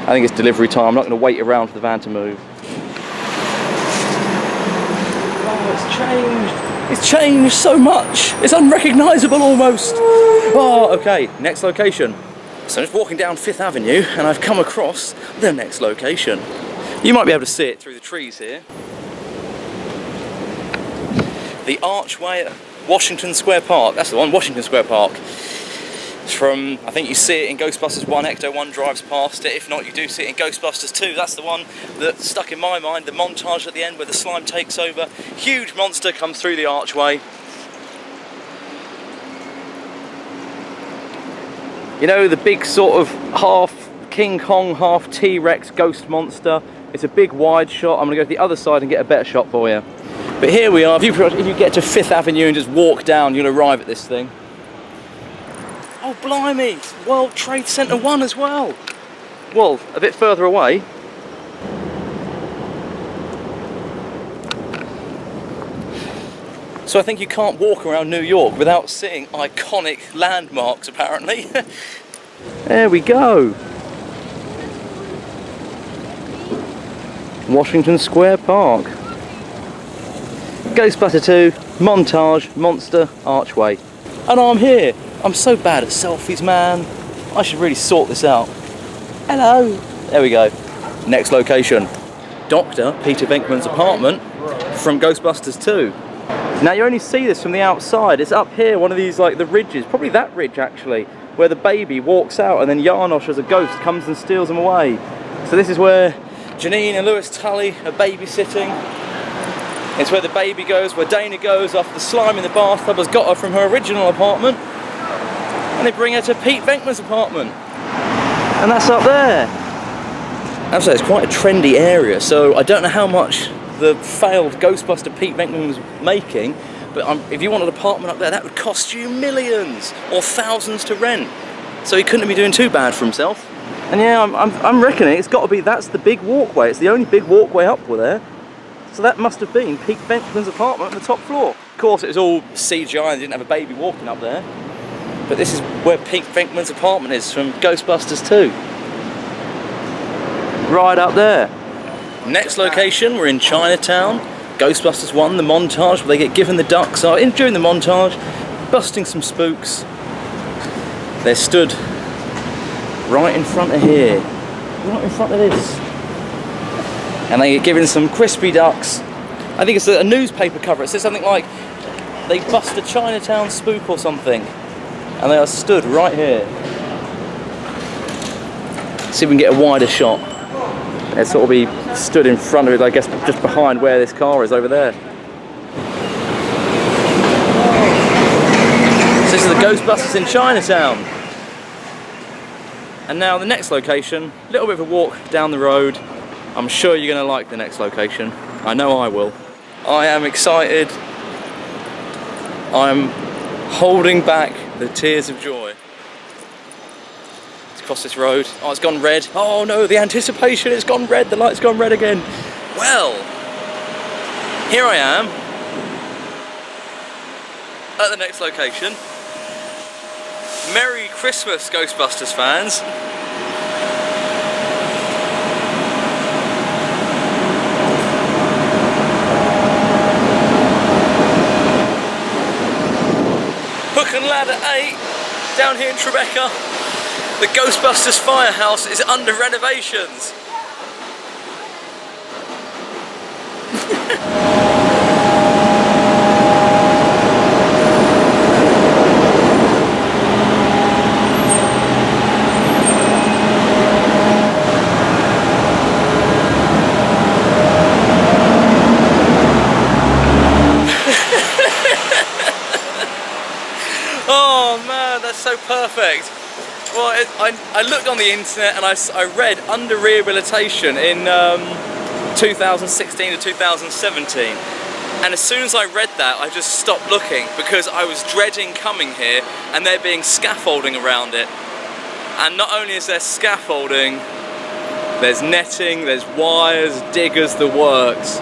I think it's delivery time. I'm not going to wait around for the van to move. Oh, it's changed. It's changed so much. It's unrecognisable almost. Oh, okay. Next location. So I'm just walking down 5th Avenue and I've come across the next location. You might be able to see it through the trees here. The archway at Washington Square Park. That's the one, Washington Square Park. It's from, I think you see it in Ghostbusters 1, Ecto 1 drives past it. If not, you do see it in Ghostbusters 2. That's the one that stuck in my mind, the montage at the end where the slime takes over. Huge monster comes through the archway. You know, the big sort of half King Kong, half T-Rex ghost monster. It's a big wide shot. I'm going to go to the other side and get a better shot for you. But here we are. If you get to 5th Avenue and just walk down, you'll arrive at this thing. Oh, blimey! It's World Trade Center 1 as well. Well, a bit further away. So I think you can't walk around New York without seeing iconic landmarks, apparently. There we go. Washington Square Park. Ghostbusters 2, montage, monster, archway. And I'm here. I'm so bad at selfies, man. I should really sort this out. Hello. There we go. Next location. Dr. Peter Venkman's apartment from Ghostbusters 2. Now you only see this from the outside. It's up here, one of these, like the ridges, probably that ridge actually, where the baby walks out and then Janosch as a ghost comes and steals him away. So this is where Janine and Lewis Tully are babysitting. It's where the baby goes, where Dana goes after the slime in the bathtub has got her from her original apartment. And they bring her to Pete Venkman's apartment. And that's up there. Actually, it's quite a trendy area, so I don't know how much the failed Ghostbuster Pete Venkman was making, but if you want an apartment up there, that would cost you millions or thousands to rent. So he couldn't be doing too bad for himself. And yeah, I'm reckoning it's got to be, that's the big walkway. It's the only big walkway up there. So that must have been Pete Venkman's apartment on the top floor. Of course, it was all CGI and didn't have a baby walking up there. But this is where Pete Venkman's apartment is from Ghostbusters 2. Right up there. Next location, we're in Chinatown. Ghostbusters 1, the montage where they get given the ducks. During the montage, busting some spooks. They're stood right in front of here. Right in front of this. And they get given some crispy ducks. I think it's a newspaper cover. It says something like, they bust a Chinatown spook or something. And they are stood right here. See if we can get a wider shot. They'll sort of be stood in front of it, I guess, just behind where this car is over there. So this is the Ghostbusters in Chinatown. And now the next location, a little bit of a walk down the road. I'm sure you're going to like the next location. I know I will. I am excited. I'm holding back the tears of joy. Let's cross this road. Oh, it's gone red. Oh no, the anticipation, it's gone red. The light's gone red again. Well, here I am at the next location. Merry Christmas, Ghostbusters fans. Hook and Ladder 8, down here in Tribeca. The Ghostbusters Firehouse is under renovations. Oh man, that's so perfect. Well, I looked on the internet and I read under rehabilitation in 2016 to 2017. And as soon as I read that, I just stopped looking because I was dreading coming here and there being scaffolding around it. And not only is there scaffolding, there's netting, there's wires, diggers, the works.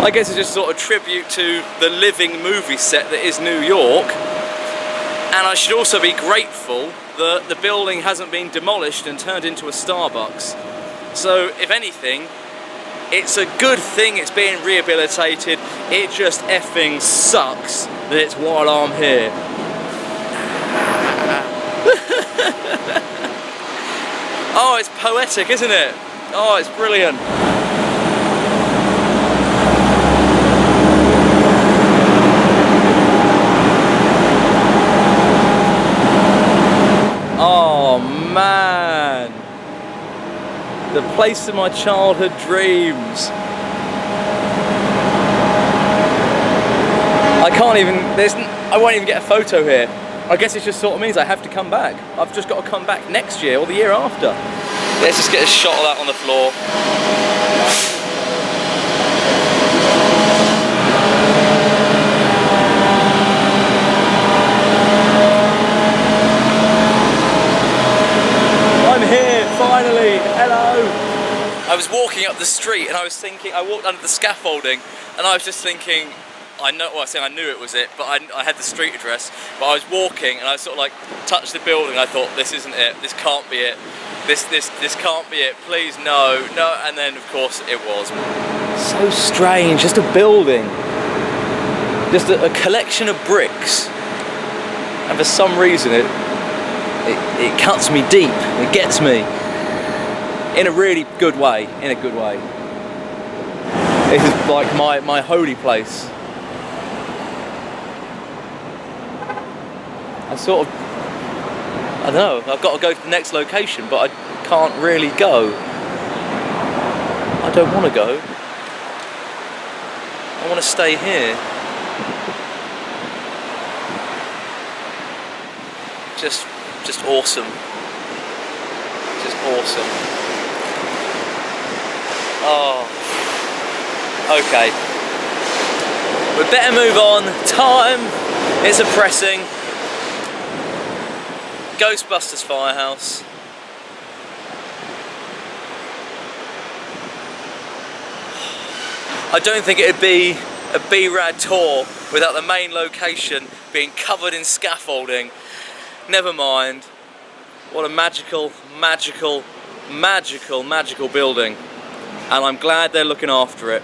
I guess it's just sort of tribute to the living movie set that is New York. And I should also be grateful that the building hasn't been demolished and turned into a Starbucks. So if anything, it's a good thing it's being rehabilitated. It just effing sucks that it's while I'm here. Oh, it's poetic, isn't it? Oh, it's brilliant. Oh man, the place of my childhood dreams. I can't even, I won't even get a photo here. I guess it just sort of means I have to come back. I've just got to come back next year or the year after. Let's just get a shot of that on the floor. I'm here, finally, hello. I was walking up the street and I was thinking, I walked under the scaffolding and I was just thinking, I knew it was it, but I had the street address, but I was walking and I sort of like touched the building and I thought, this isn't it, this can't be it, this can't be it, please no, and then of course it was. So strange, just a building, just a collection of bricks, and for some reason it cuts me deep, it gets me, in a really good way, This is like my holy place. I don't know, I've got to go to the next location, but I can't really go. I don't want to go. I want to stay here. Just awesome. Just awesome. Oh. Okay. We better move on. Time is pressing. Ghostbusters Firehouse. I don't think it'd be a B-Rad tour without the main location being covered in scaffolding. Never mind. What a magical, magical, magical, magical building. And I'm glad they're looking after it.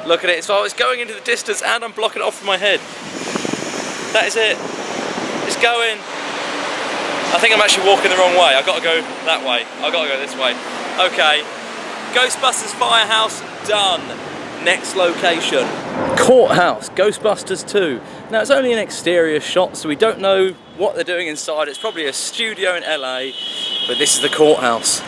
Look at it, so I was going into the distance and I'm blocking it off with my head. That is it. It's going. I think I'm actually walking the wrong way. I've got to go that way. I've got to go this way. Okay. Ghostbusters Firehouse, done. Next location. Courthouse, Ghostbusters 2. Now it's only an exterior shot, so we don't know what they're doing inside. It's probably a studio in LA, but this is the courthouse.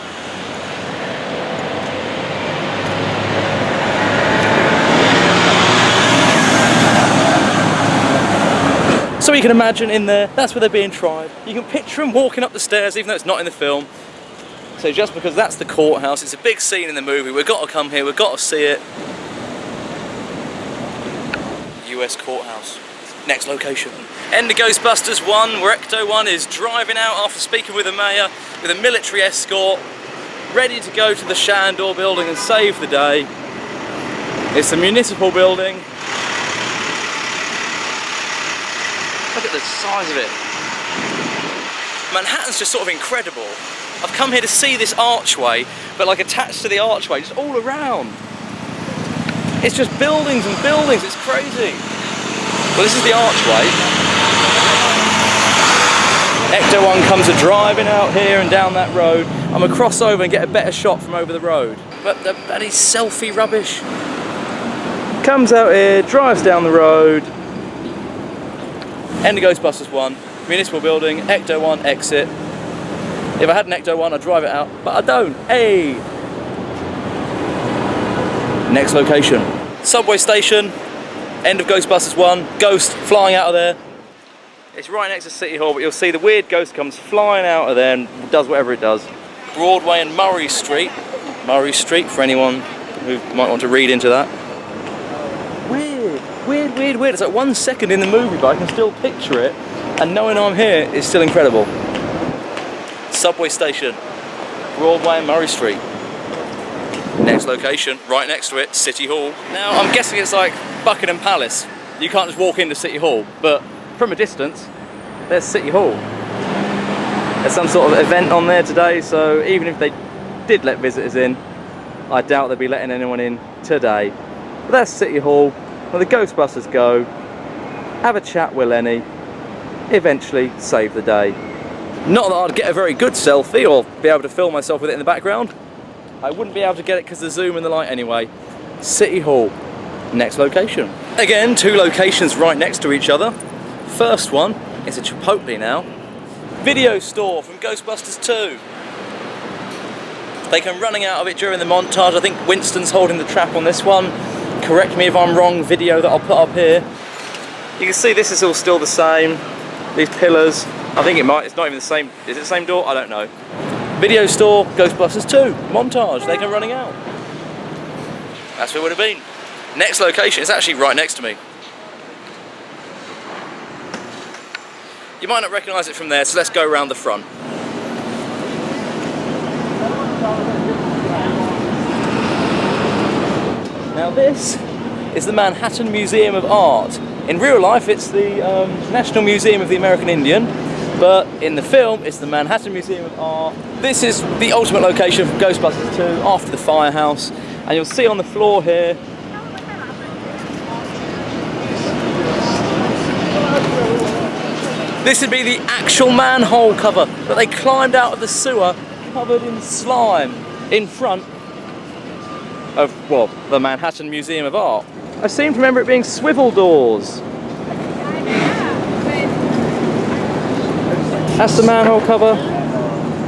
So you can imagine in there, that's where they're being tried. You can picture them walking up the stairs, even though it's not in the film. So just because that's the courthouse, it's a big scene in the movie, we've got to come here, we've got to see it. US courthouse. Next location. End of Ghostbusters 1, where Ecto 1 is driving out after speaking with the mayor, with a military escort, ready to go to the Shandor building and save the day. It's the municipal building. Look at the size of it. Manhattan's just sort of incredible. I've come here to see this archway, but like attached to the archway, just all around. It's just buildings and buildings, it's crazy. Well, this is the archway. Ecto 1 comes a driving out here and down that road. I'm gonna cross over and get a better shot from over the road. But the bloody selfie rubbish. Comes out here, drives down the road. End of Ghostbusters 1, municipal building, Ecto 1 exit. If I had an Ecto 1, I'd drive it out, but I don't. Hey! Next location. Subway station, end of Ghostbusters 1, ghost flying out of there. It's right next to City Hall, but you'll see the weird ghost comes flying out of there and does whatever it does. Broadway and Murray Street. Murray Street, for anyone who might want to read into that. Weird, weird, weird, weird. It's like 1 second in the movie, but I can still picture it. And knowing I'm here is still incredible. Subway station, Broadway and Murray Street. Next location, right next to it, City Hall. Now, I'm guessing it's like Buckingham Palace. You can't just walk into City Hall, but from a distance, there's City Hall. There's some sort of event on there today, so even if they did let visitors in, I doubt they'll be letting anyone in today. But that's City Hall, where the Ghostbusters go, have a chat with Lenny, eventually save the day. Not that I'd get a very good selfie or be able to film myself with it in the background. I wouldn't be able to get it because of the zoom and the light anyway. City Hall, next location. Again, 2 locations right next to each other. First one is a Chipotle now. Video store from Ghostbusters 2. They come running out of it during the montage. I think Winston's holding the trap on this one. Correct me if I'm wrong, video that I'll put up here. You can see this is all still the same. These pillars. I think it's not even the same. Is it the same door? I don't know. Video store, Ghostbusters 2, montage, they come running out. That's where it would have been. Next location, it's actually right next to me. You might not recognise it from there, so let's go around the front. Now this is the Manhattan Museum of Art. In real life it's the National Museum of the American Indian, but in the film it's the Manhattan Museum of Art. This is the ultimate location for Ghostbusters 2 after the Firehouse, and you'll see on the floor here this would be the actual manhole cover that they climbed out of the sewer covered in slime in front of, well, the Manhattan Museum of Art. I seem to remember it being swivel doors. That's the manhole cover.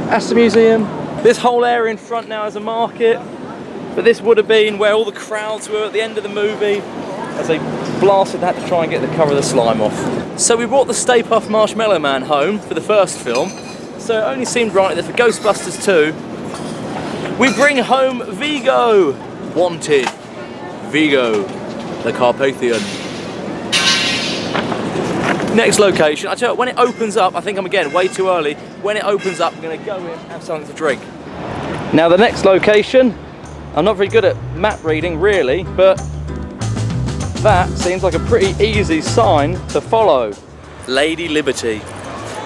That's the museum. This whole area in front now is a market, but this would have been where all the crowds were at the end of the movie as they blasted that to try and get the cover of the slime off. So we brought the Stay Puft Marshmallow Man home for the first film, so it only seemed right that for Ghostbusters 2 we bring home Vigo. Wanted. Vigo, the Carpathian. Next location, I tell you what, when it opens up, I think I'm again way too early, when it opens up, we're going to go in and have something to drink. Now the next location, I'm not very good at map reading really, but that seems like a pretty easy sign to follow. Lady Liberty.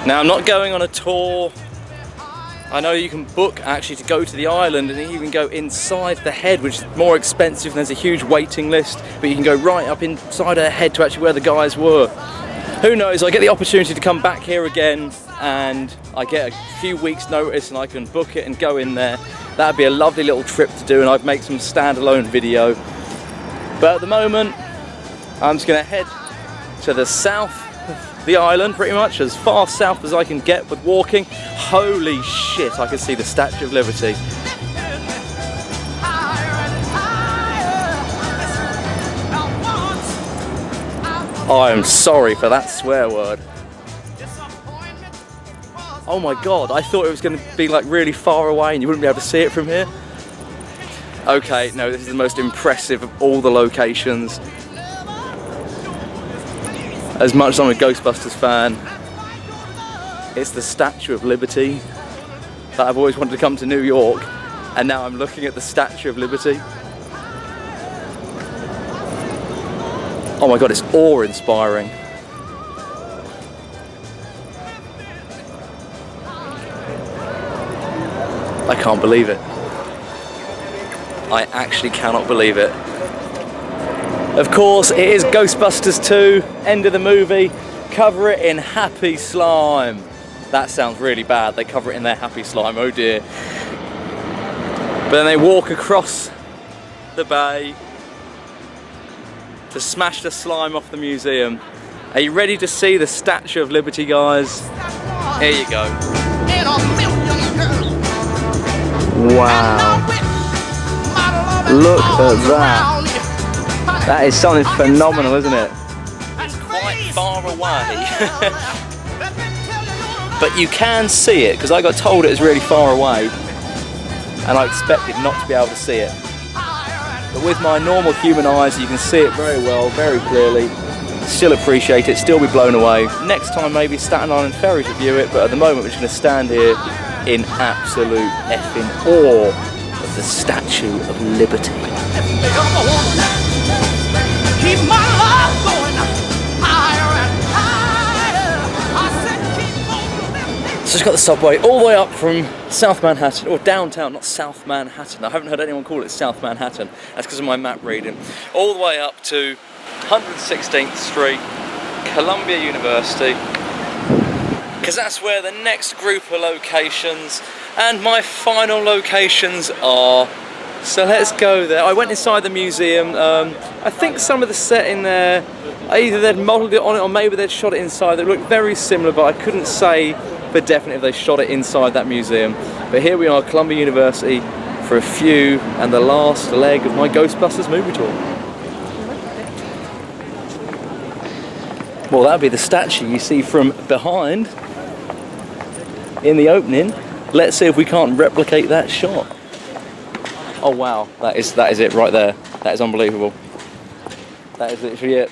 Now I'm not going on a tour. I know you can book actually to go to the island and even go inside the head, which is more expensive and there's a huge waiting list, but you can go right up inside her head to actually where the guys were. Who knows, I get the opportunity to come back here again and I get a few weeks notice and I can book it and go in there. That'd be a lovely little trip to do and I'd make some standalone video. But at the moment, I'm just going to head to the south of the island, pretty much, as far south as I can get with walking. Holy shit, I can see the Statue of Liberty. I am sorry for that swear word. Oh my god, I thought it was going to be like really far away and you wouldn't be able to see it from here. Okay, no, this is the most impressive of all the locations. As much as I'm a Ghostbusters fan, it's the Statue of Liberty that I've always wanted to come to New York, and now I'm looking at the Statue of Liberty. Oh my god, it's awe-inspiring. I can't believe it. I actually cannot believe it. Of course, it is Ghostbusters 2, end of the movie. Cover it in happy slime. That sounds really bad. They cover it in their happy slime, oh dear. But then they walk across the bay to smash the slime off the museum. Are you ready to see the Statue of Liberty, guys? Here you go. Wow. Look at that. That is something phenomenal, isn't it? It's quite far away. But you can see it, because I got told it was really far away. And I expected not to be able to see it. But with my normal human eyes, you can see it very well, very clearly. Still appreciate it, still be blown away. Next time maybe Staten Island Ferry to view it, but at the moment we're just going to stand here in absolute effing awe of the Statue of Liberty. Keep my love going higher and higher. So just got the subway all the way up from South Manhattan, or downtown, not South Manhattan. I haven't heard anyone call it South Manhattan. That's because of my map reading. All the way up to 116th Street, Columbia University, because that's where the next group of locations and my final locations are. So let's go there. I went inside the museum. I think some of the set in there, either they'd modelled it on it or maybe they'd shot it inside. They looked very similar, but I couldn't say for definite if they shot it inside that museum. But here we are, Columbia University, for a few and the last leg of my Ghostbusters movie tour. Well, that'd be the statue you see from behind in the opening. Let's see if we can't replicate that shot. Oh wow, that is it right there. That is unbelievable. That is literally it.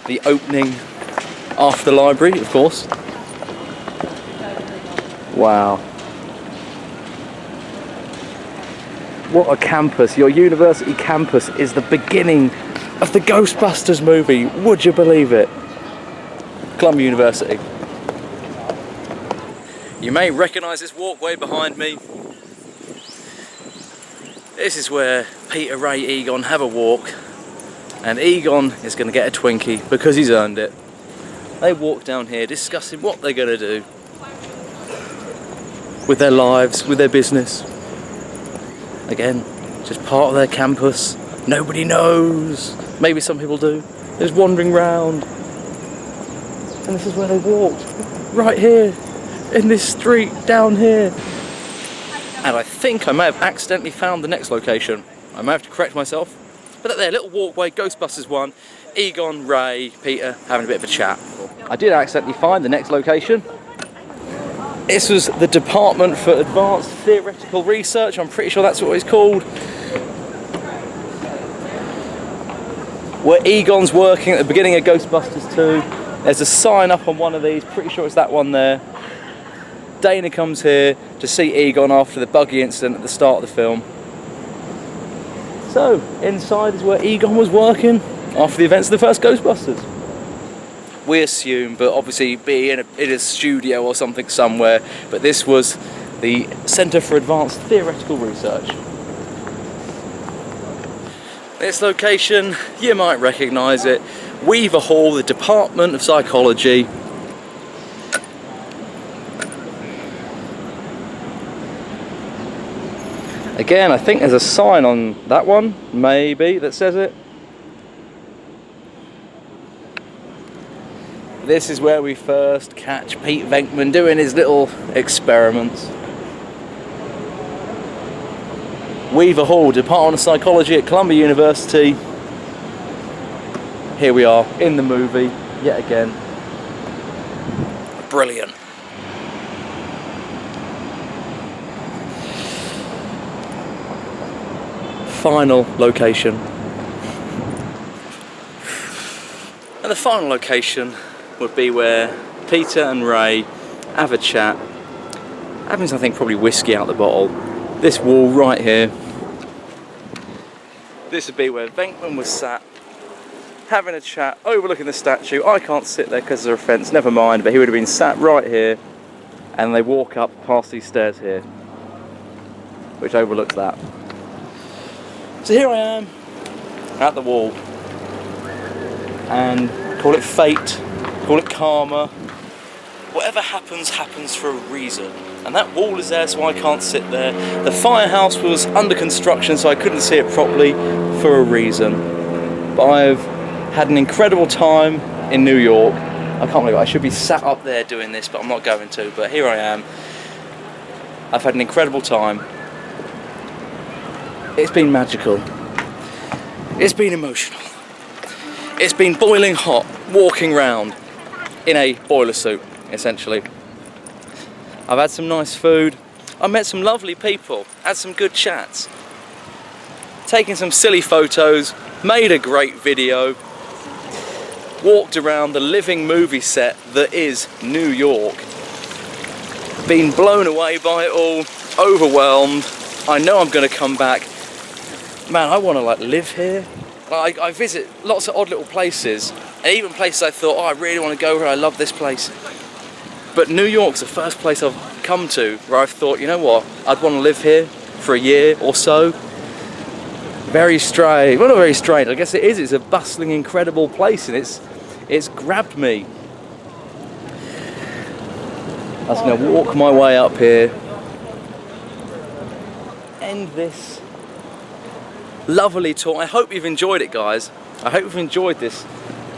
The opening after the library, of course. Wow. What a campus. Your university campus is the beginning of the Ghostbusters movie. Would you believe it? Columbia University. You may recognise this walkway behind me. This is where Peter, Ray, Egon have a walk, and Egon is going to get a Twinkie because he's earned it. They walk down here discussing what they're going to do with their lives, with their business. Again, just part of their campus. Nobody knows. Maybe some people do. They're just wandering round. And this is where they walked. Right here, in this street, down here. And I think I may have accidentally found the next location. I may have to correct myself. But look there, little walkway, Ghostbusters 1, Egon, Ray, Peter having a bit of a chat. I did accidentally find the next location. This was the Department for Advanced Theoretical Research. I'm pretty sure that's what it's called. Where Egon's working at the beginning of Ghostbusters 2. There's a sign up on one of these, pretty sure it's that one there. Dana comes here to see Egon after the buggy incident at the start of the film. So, inside is where Egon was working after the events of the first Ghostbusters. We assume, but obviously be in a studio or something somewhere, but this was the Centre for Advanced Theoretical Research. This location, you might recognise it. Weaver Hall, the Department of Psychology. Again, I think there's a sign on that one, maybe, that says it. This is where we first catch Pete Venkman doing his little experiments. Weaver Hall, Department of Psychology at Columbia University. Here we are in the movie, yet again. Brilliant. Final location. And the final location would be where Peter and Ray have a chat, having something, probably whiskey out the bottle. This wall right here. This would be where Venkman was sat, having a chat, overlooking the statue. I can't sit there because of a fence, never mind, but he would have been sat right here. and they walk up past these stairs here, which overlooks that. So here I am at the wall, and call it fate, call it karma, whatever happens, happens for a reason. And that wall is there so I can't sit there. The Firehouse was under construction so I couldn't see it properly for a reason. But I've had an incredible time in New York. I can't believe it. I should be sat up there doing this, but I'm not going to. But here I am. I've had an incredible time. It's been magical. It's been emotional. It's been boiling hot, walking round in a boiler suit, essentially. I've had some nice food. I met some lovely people, had some good chats, taken some silly photos, made a great video, walked around the living movie set that is New York. Been blown away by it all, overwhelmed. I know I'm gonna come back. Man, I wanna like live here. I visit lots of odd little places, and even places I thought, oh, I really wanna go here, I love this place. But New York's the first place I've come to where I've thought, you know what, I'd wanna live here for a year or so. Very strange, well not very strange, I guess it is, it's a bustling, incredible place, and it's grabbed me. I was gonna walk my way up here, end this lovely tour. I hope you've enjoyed it, guys. I hope you've enjoyed this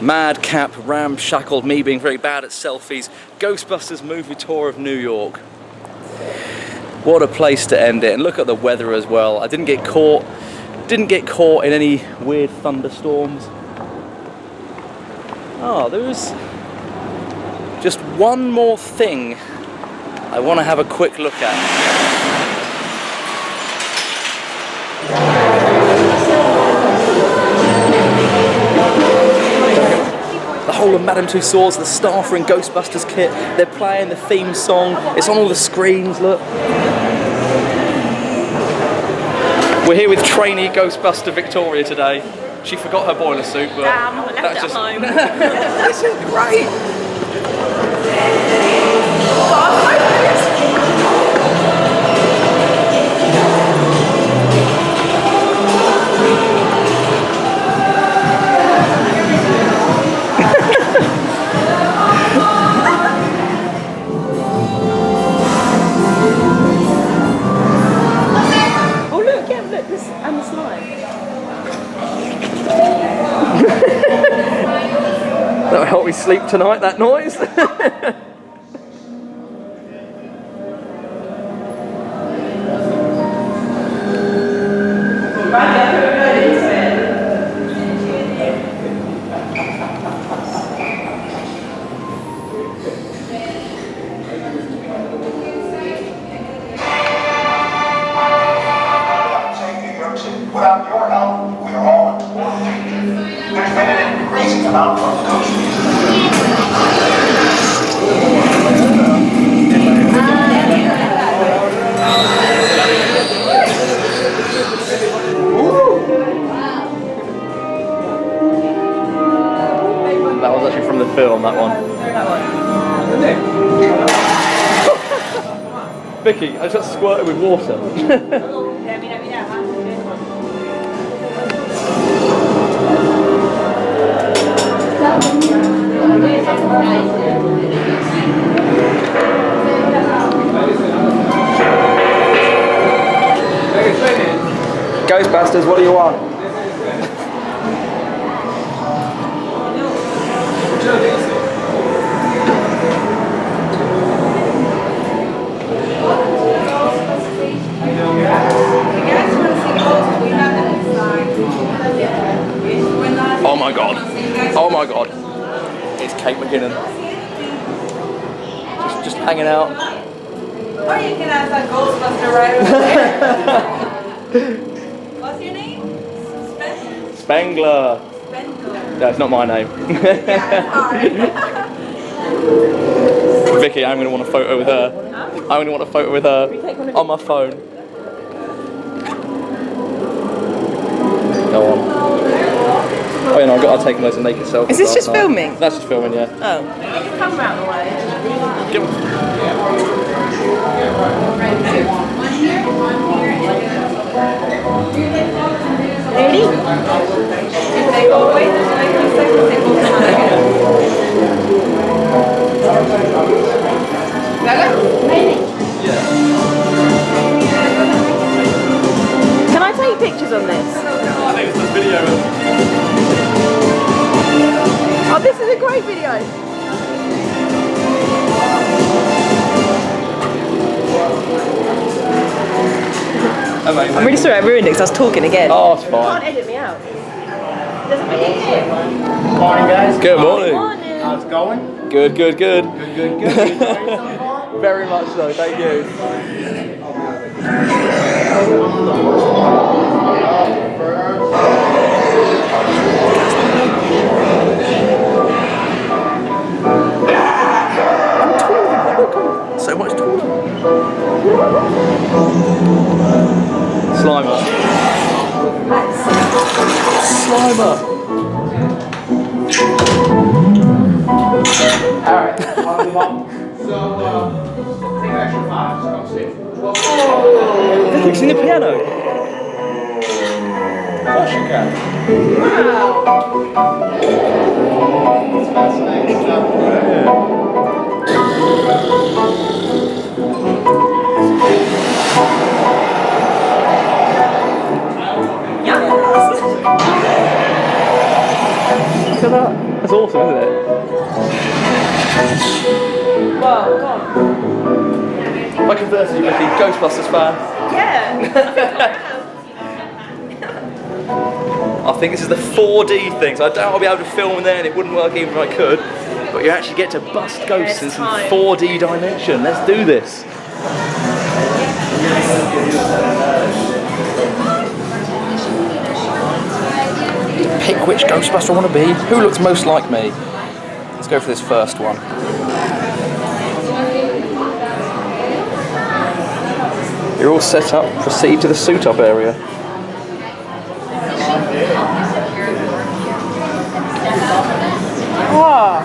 madcap, ramshackled, me being very bad at selfies, Ghostbusters movie tour of New York. What a place to end it, and look at the weather as well. I didn't get caught in any weird thunderstorms. Oh, there was just one more thing I want to have a quick look at. The whole of Madame Tussauds, the staff are in Ghostbusters kit, they're playing the theme song, it's on all the screens, look. We're here with trainee Ghostbuster Victoria today. She forgot her boiler suit, but damn, I left it at home. This is great! That'll help me sleep tonight, that noise. Without your help, we are all in war. There's been an increasing amount of ghost That was actually from the film, that one. Vicky, I just squirted with water. Ghostbusters, what do you want? Oh my god. Oh my god. It's Kate McKinnon. Just hanging out. Or you can ask that Ghostbuster right over there. What's your name? Spengler. Spengler. No, it's not my name. Yeah, Vicky, I'm going to want a photo with her. Huh? I'm going to want a photo with her on my phone. Go on. Oh yeah, no, I've taken loads of naked selfies. Is this just last night. filming? That's just filming, yeah. Oh. Come around the way. Give Ready? If they go away, there's like 2 seconds, they go come on again. Can I take pictures on this? I think it's this video. Oh, this is a great video. Amazing. I'm really sorry I ruined it because I was talking again. Oh, it's fine. Can't edit me out. Doesn't make it clear. Morning, guys. Good morning. How's it going? Good, good, good. Good, good, good. You enjoying it so far? Very much so, thank you. So much taller. Slimer. Slimer. Alright, I'll move on. So, take an extra 5, just come sit. Have you seen the piano? Of course you can. It's fascinating stuff. Look at that. That's awesome, isn't it? Whoa, God. I converted you, Vicky, Ghostbusters fan. Yeah. I think this is the 4D thing, so I doubt I'll be able to film in there and it wouldn't work even if I could. But you actually get to bust ghosts in some 4D dimension. Let's do this. Pick which Ghostbuster I want to be. Who looks most like me? Let's go for this first one. You're all set up. Proceed to the suit-up area. Oh, I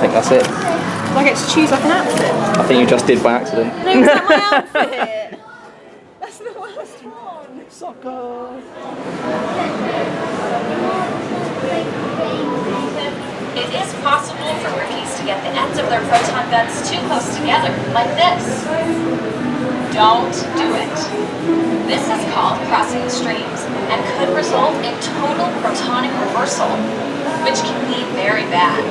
think that's it. do I get to choose like an outfit? I think you just did by accident. No, is that my outfit? That's the worst one. Sucker. It is possible for rookies to get the ends of their proton guns too close together, like this. Don't do it. This is called crossing the streams and could result in total protonic reversal, which can be very bad.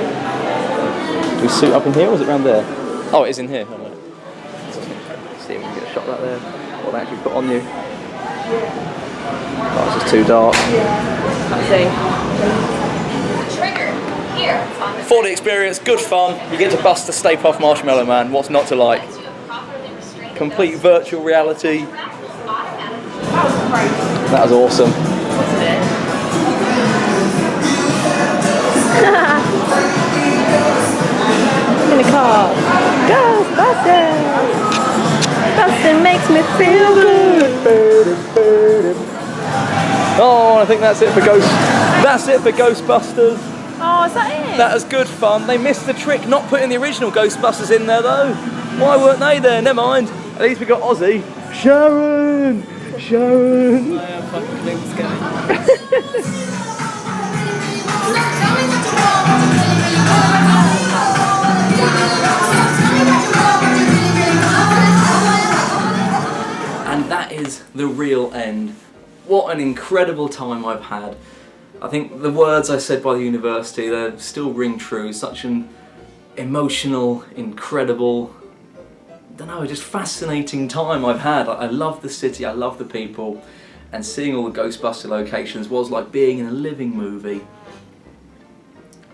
Do we suit up in here or is it around there? Oh, it is in here. Oh, no. Let's see if we can get a shot right there. What they actually put on you. Oh, it's just too dark. Let's see. Trigger here on the 4D experience, good fun. You get to bust the Stay Puft Marshmallow Man. What's not to like? you have properly restrained Complete virtual reality. automatically. That was awesome. In the car. Ghostbusters! Bustin' makes me feel good. Oh, I think that's it for Ghostbusters. Oh, is that it? That was good fun. They missed the trick not putting the original Ghostbusters in there though. Why weren't they there? Never mind. At least we got Ozzy. Sharon! Sharon! I am fucking clue what's going And that is the real end. What an incredible time I've had. I think the words I said by the university, they still ring true. Such an emotional, incredible, I don't know, just fascinating time I've had. I love the city, I love the people, and seeing all the Ghostbuster locations was like being in a living movie.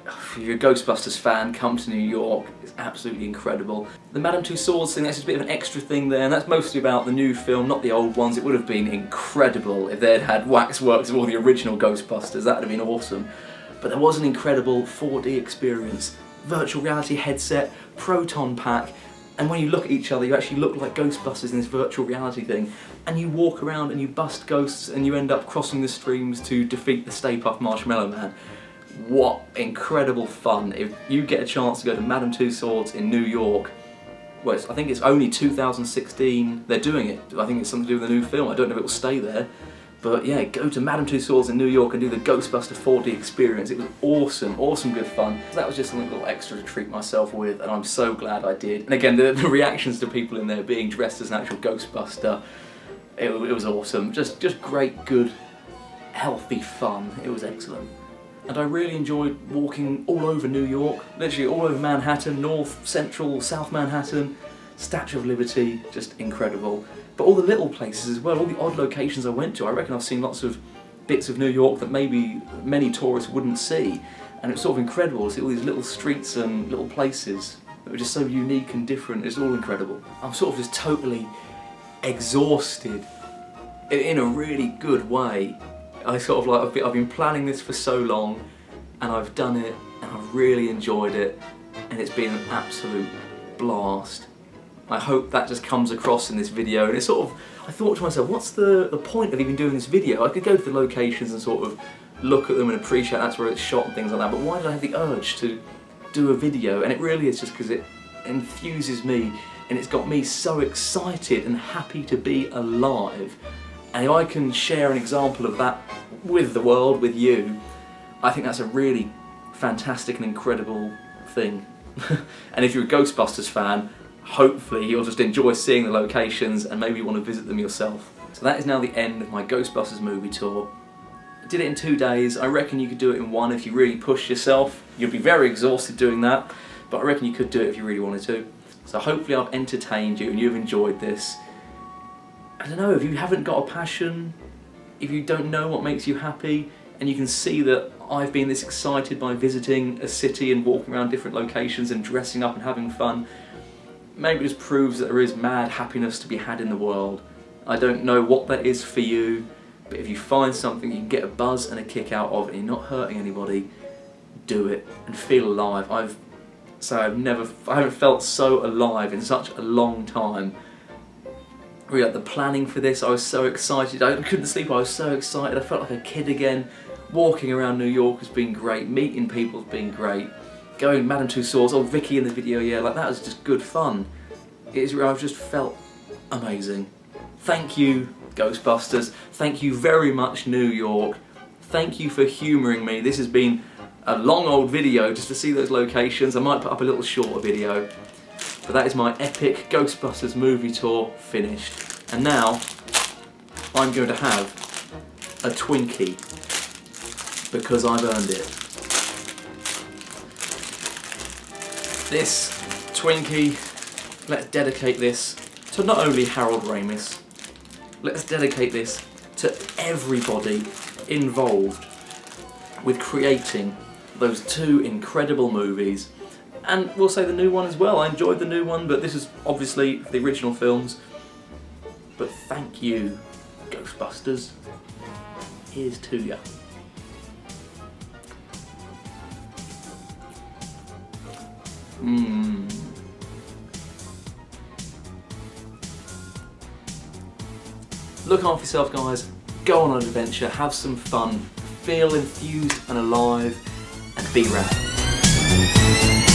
If you're a Ghostbusters fan, come to New York, it's absolutely incredible. The Madame Tussauds thing, that's just a bit of an extra thing there, and that's mostly about the new film, not the old ones. It would have been incredible if they'd had waxworks of all the original Ghostbusters, that would have been awesome. But there was an incredible 4D experience, virtual reality headset, proton pack, and when you look at each other, you actually look like Ghostbusters in this virtual reality thing, and you walk around and you bust ghosts and you end up crossing the streams to defeat the Stay Puft Marshmallow Man. What incredible fun. If you get a chance to go to Madame Tussauds in New York, well, I think it's only 2016 they're doing it. I think it's something to do with the new film. I don't know if it will stay there. But yeah, go to Madame Tussauds in New York and do the Ghostbuster 4D experience. It was awesome, awesome good fun. So that was just something a little extra to treat myself with, and I'm so glad I did. And again, the reactions to people in there being dressed as an actual Ghostbuster, it was awesome. Just great, good, healthy fun. It was excellent. And I really enjoyed walking all over New York, literally all over Manhattan, North, Central, South Manhattan, Statue of Liberty, just incredible. But all the little places as well, all the odd locations I went to, I reckon I've seen lots of bits of New York that maybe many tourists wouldn't see. And it's sort of incredible to see all these little streets and little places that were just so unique and different. It's all incredible. I'm sort of just totally exhausted in a really good way. I sort of like, I've been planning this for so long, and I've done it, and I've really enjoyed it, and it's been an absolute blast. I hope that just comes across in this video, and it's sort of, I thought to myself, what's the point of even doing this video? I could go to the locations and sort of look at them and appreciate that's where it's shot and things like that, but why did I have the urge to do a video? And it really is just because it infuses me, and it's got me so excited and happy to be alive. And if I can share an example of that with the world, with you, I think that's a really fantastic and incredible thing. And if you're a Ghostbusters fan, hopefully you'll just enjoy seeing the locations and maybe you want to visit them yourself. So that is now the end of my Ghostbusters movie tour. I did it in 2 days. I reckon you could do it in 1 if you really push yourself. You'll be very exhausted doing that, but I reckon you could do it if you really wanted to. So hopefully I've entertained you and you've enjoyed this. I don't know, if you haven't got a passion, if you don't know what makes you happy, and you can see that I've been this excited by visiting a city and walking around different locations and dressing up and having fun, maybe it just proves that there is mad happiness to be had in the world. I don't know what that is for you, but if you find something you can get a buzz and a kick out of and you're not hurting anybody, do it and feel alive. I haven't felt so alive in such a long time. Really, like the planning for this, I was so excited. I couldn't sleep, I was so excited. I felt like a kid again. Walking around New York has been great, meeting people has been great. Going Madame Tussauds, oh Vicky in the video, yeah, like that was just good fun. I've just felt amazing. Thank you, Ghostbusters. Thank you very much, New York. Thank you for humouring me. This has been a long old video just to see those locations. I might put up a little shorter video. But that is my epic Ghostbusters movie tour finished. And now, I'm going to have a Twinkie, because I've earned it. This Twinkie, let's dedicate this to not only Harold Ramis, let's dedicate this to everybody involved with creating those 2 incredible movies. And we'll say the new one as well. I enjoyed the new one, but this is obviously the original films. But thank you, Ghostbusters. Here's to ya. Look after yourself, guys. Go on an adventure, have some fun, feel enthused and alive, and be rad.